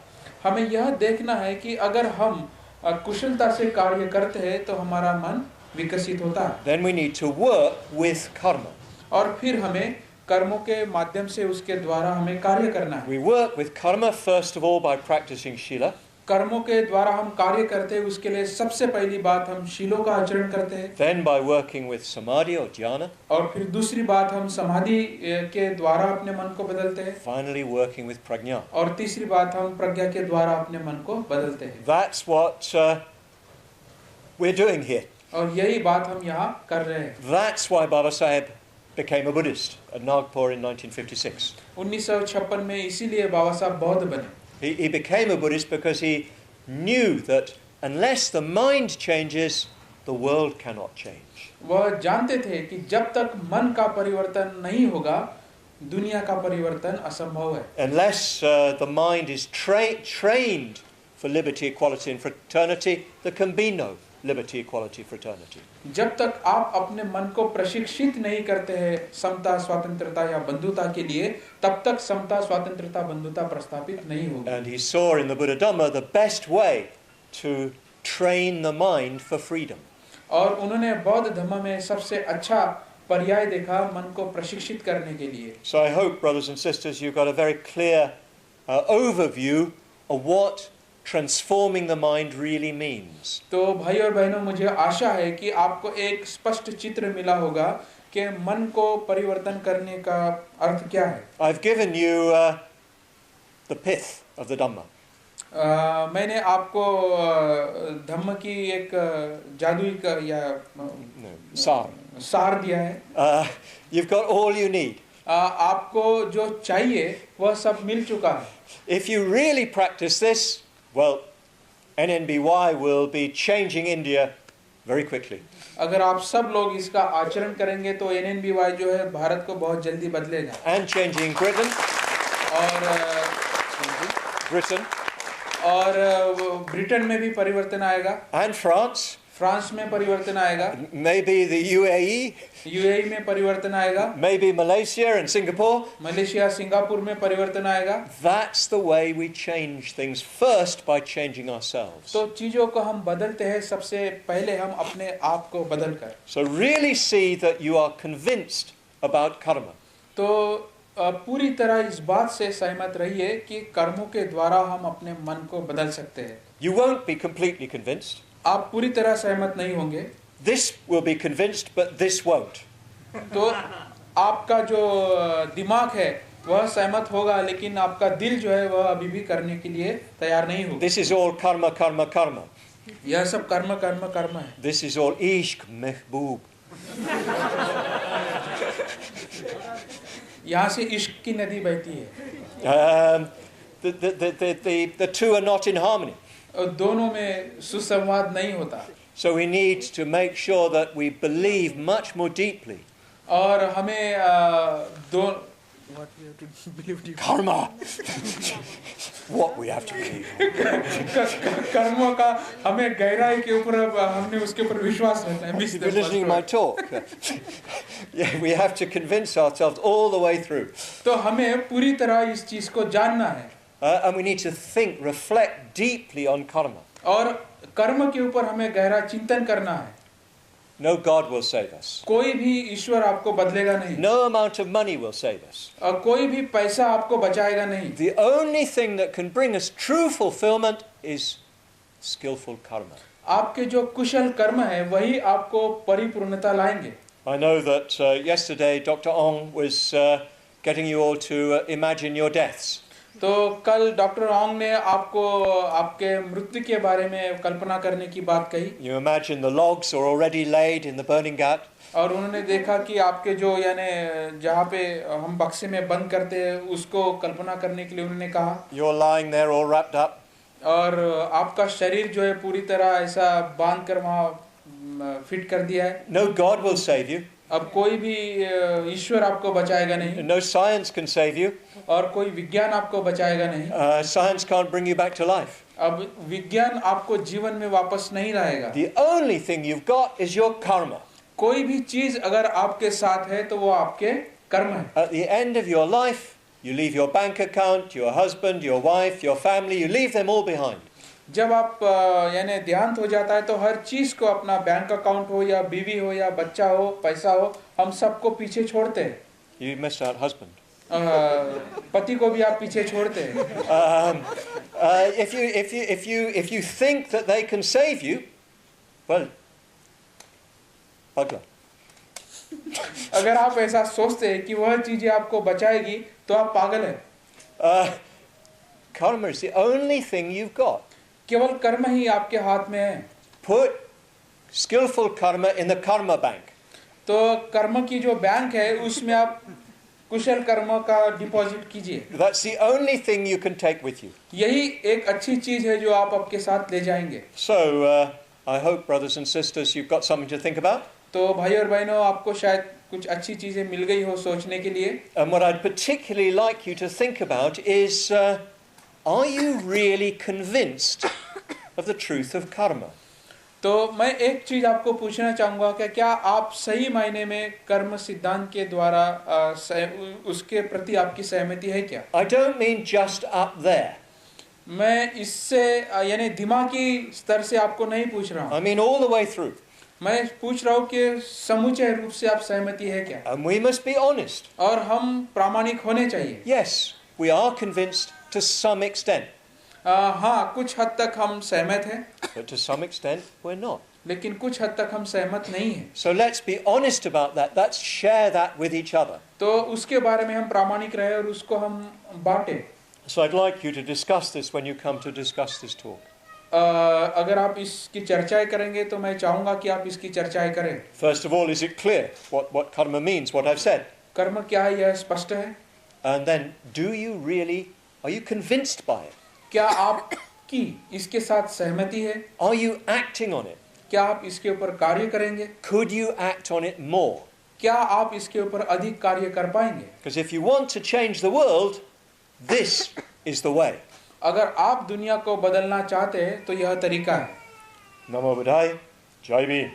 Speaker 2: हमें यह देखना है कि अगर हम कुशलता से कार्य करते हैं तो हमारा मन विकसित होता है।
Speaker 1: Then we need to work with karma.
Speaker 2: और फिर हमें कर्मों के माध्यम से उसके द्वारा हमें कार्य करना है।
Speaker 1: We work with karma first of all by practicing shila.
Speaker 2: कर्मों के द्वारा हम कार्य करते हैं, उसके लिए सबसे पहली बात हम शीलों का आचरण करते हैं।
Speaker 1: Then by working with samadhi or dhyana.
Speaker 2: और फिर दूसरी बात हम समाधि के द्वारा अपने मन को बदलते हैं।
Speaker 1: Finally working with prajna.
Speaker 2: और तीसरी बात हम प्रज्ञा के द्वारा अपने मन को बदलते हैं।
Speaker 1: That's what we're doing here.
Speaker 2: और यही बात हम यहाँ कर रहे हैं।
Speaker 1: That's why Baba Sahib became a Buddhist at Nagpur in 1956.
Speaker 2: 1956 में इसीलिए बाबा साहब बौद्ध बने।
Speaker 1: He became a Buddhist because he knew that unless the mind changes, the world cannot change.
Speaker 2: वह जानते थे कि जब तक मन का परिवर्तन नहीं होगा दुनिया का परिवर्तन असंभव है।
Speaker 1: Unless the mind is trained for liberty, equality and fraternity, there can be no liberty, equality, fraternity.
Speaker 2: जब तक आप अपने मन को प्रशिक्षित नहीं करते हैं समता, स्वतंत्रता या बंधुता के लिए, तब तक समता, स्वतंत्रता, बंधुता प्रस्थापित नहीं होगी।
Speaker 1: And he saw in the Buddha Dhamma the best way to train the mind for freedom.
Speaker 2: और उन्होंने बौद्ध धम्म में सबसे अच्छा पर्याय देखा मन को प्रशिक्षित करने के लिए।
Speaker 1: So I hope, brothers and sisters, you've got a very clear overview of what transforming the mind really means.
Speaker 2: तो भाई और बहनों, मुझे आशा है कि आपको एक स्पष्ट चित्र मिला होगा कि मन को परिवर्तन करने का अर्थ क्या है।
Speaker 1: I've given you the pith of the Dhamma.
Speaker 2: मैंने आपको धम्म की एक जादुई या सार दिया है।
Speaker 1: You've got all you need.
Speaker 2: आपको जो चाहिए वह सब मिल चुका है।
Speaker 1: If you really practice this, well, NNBY will be changing India very quickly.
Speaker 2: अगर आप सब लोग इसका आचरण करेंगे तो NNBY जो है भारत को बहुत जल्दी बदलेगा।
Speaker 1: And changing Britain.
Speaker 2: और ब्रिटेन में भी परिवर्तन आएगा।
Speaker 1: And France.
Speaker 2: फ्रांस में परिवर्तन आएगा।
Speaker 1: Maybe the UAE.
Speaker 2: UAE में परिवर्तन आएगा।
Speaker 1: Maybe Malaysia and Singapore.
Speaker 2: Malaysia, Singapore में परिवर्तन आएगा।
Speaker 1: That's the way we change things first by changing ourselves.
Speaker 2: तो चीजों को हम बदलते हैं सबसे पहले हम अपने आप को बदलकर।
Speaker 1: So really see that you are convinced about karma.
Speaker 2: तो पूरी तरह इस बात से सहमत रहिए कि कर्मों के द्वारा हम अपने मन को बदल सकते हैं।
Speaker 1: You won't be completely convinced.
Speaker 2: आप पूरी तरह सहमत नहीं होंगे।
Speaker 1: This will be convinced, but this won't.
Speaker 2: तो आपका जो दिमाग है वह सहमत होगा, लेकिन आपका दिल जो है वह अभी भी करने के लिए तैयार नहीं होगा।
Speaker 1: This is all karma, karma, karma.
Speaker 2: यह सब कर्म कर्म कर्म है।
Speaker 1: This is all ishq, mehboob.
Speaker 2: यहाँ से इश्क की नदी बहती है।
Speaker 1: The two are not in harmony.
Speaker 2: और दोनों में सुसंवाद नहीं होता।
Speaker 1: So we need to make sure that we believe much more deeply.
Speaker 2: और हमें what we have to believe deeply.
Speaker 1: Karma. What we have to believe.
Speaker 2: कर्मों का हमें गहराई के ऊपर हमने उसके ऊपर विश्वास रखना है।
Speaker 1: You've been listening to my talk. Yeah, we have to convince ourselves all the way through.
Speaker 2: तो हमें पूरी तरह इस चीज को जानना है।
Speaker 1: And we need to think, reflect deeply on karma.
Speaker 2: और कर्म के ऊपर हमें गहरा चिंतन करना है।
Speaker 1: No God will save us.
Speaker 2: कोई भी ईश्वर आपको बदलेगा नहीं।
Speaker 1: No amount of money will save us.
Speaker 2: और कोई भी पैसा आपको बचाएगा नहीं।
Speaker 1: The only thing that can bring us true fulfillment is skillful karma.
Speaker 2: आपके जो कुशल कर्म है वही आपको परिपूर्णता लाएंगे।
Speaker 1: I know that yesterday Dr. Ong was getting you all to imagine your deaths.
Speaker 2: तो कल डॉक्टर ओंग ने आपको आपके मृत्यु के बारे में कल्पना करने की बात कही।
Speaker 1: You imagine the logs are already laid in the burning ghat.
Speaker 2: और उन्होंने देखा कि आपके जो यानी जहाँ पे हम बक्से में बंद करते हैं उसको कल्पना करने के लिए उन्होंने कहा।
Speaker 1: You're lying there all wrapped up.
Speaker 2: और आपका शरीर जो है पूरी तरह ऐसा बांध कर वहाँ फिट कर दिया है।
Speaker 1: No God will save you.
Speaker 2: अब कोई भी ईश्वर आपको बचाएगा नहीं।
Speaker 1: No science can save you.
Speaker 2: और कोई विज्ञान आपको बचाएगा नहीं।
Speaker 1: Science can't bring you back to life.
Speaker 2: अब विज्ञान आपको जीवन में वापस नहीं लाएगा।
Speaker 1: The only thing you've got is your karma.
Speaker 2: कोई भी चीज अगर आपके साथ है तो वो आपके कर्म है।
Speaker 1: At the end of your life, you leave your bank account, your husband, your wife, your family, you leave them all behind.
Speaker 2: जब आप यानी देहांत हो जाता है तो हर चीज को अपना बैंक अकाउंट हो या बीवी हो या बच्चा हो पैसा हो हम सबको पीछे छोड़ते हैं।
Speaker 1: You missed out husband.
Speaker 2: पति को भी आप पीछे छोड़ते हैं।
Speaker 1: If you think that they can save you, well, bugger.
Speaker 2: अगर आप ऐसा सोचते हैं कि वह चीजें आपको बचाएगी तो आप पागल हैं।
Speaker 1: Karma is the only thing you've got.
Speaker 2: केवल कर्म ही आपके हाथ में है।
Speaker 1: Put skillful karma in the karma bank.
Speaker 2: तो कर्म की जो बैंक है उसमें आप कुशल कर्म का डिपॉजिट कीजिए।
Speaker 1: That's the only thing you can take with you.
Speaker 2: यही एक अच्छी चीज है जो आप आपके साथ ले जाएंगे।
Speaker 1: So I hope, brothers and sisters, you've got something to think about.
Speaker 2: तो भाई और बहनों आपको शायद कुछ अच्छी चीजें मिल गई हो सोचने के लिए।
Speaker 1: And what I'd particularly like you to think about is, are you really convinced of the truth of karma?
Speaker 2: तो मैं एक चीज आपको पूछना चाहूंगा कि क्या आप सही मायने में कर्म सिद्धांत के द्वारा उसके प्रति आपकी सहमति है क्या?
Speaker 1: I don't mean just up there.
Speaker 2: मैं इससे यानी दिमागी स्तर से आपको नहीं पूछ रहा हूँ।
Speaker 1: I mean all the way through.
Speaker 2: मैं पूछ रहा हूँ कि समूचे रूप से आप सहमति है क्या?
Speaker 1: And we must be honest.
Speaker 2: और हम प्रामाणिक होने चाहिए।
Speaker 1: Yes, we are convinced to some extent.
Speaker 2: हाँ, कुछ हद तक हम सहमत हैं।
Speaker 1: But to some extent, we're not.
Speaker 2: लेकिन कुछ हद तक हम सहमत नहीं हैं।
Speaker 1: So let's be honest about that. Let's share that with each other.
Speaker 2: तो उसके बारे में हम प्रामाणिक रहे और उसको हम बांटें।
Speaker 1: So I'd like you to discuss this when you come to discuss this talk.
Speaker 2: अगर आप इसकी चर्चाएं करेंगे तो मैं चाहूँगा कि आप इसकी चर्चाएं करें।
Speaker 1: First of all, is it clear what karma means, what I've said?
Speaker 2: कर्म क्या है यह स्पष्ट है।
Speaker 1: And then, are you convinced by it?
Speaker 2: क्या आपकी इसके साथ सहमति है?
Speaker 1: Are you acting on it?
Speaker 2: क्या आप इसके ऊपर कार्य करेंगे?
Speaker 1: Could you act on it more?
Speaker 2: क्या आप इसके ऊपर अधिक कार्य कर पाएंगे?
Speaker 1: Because if you want to change the world, this is the way.
Speaker 2: अगर आप दुनिया को बदलना चाहते हैं तो यह तरीका है।
Speaker 1: Namo Buddhaya, Jai Bhim.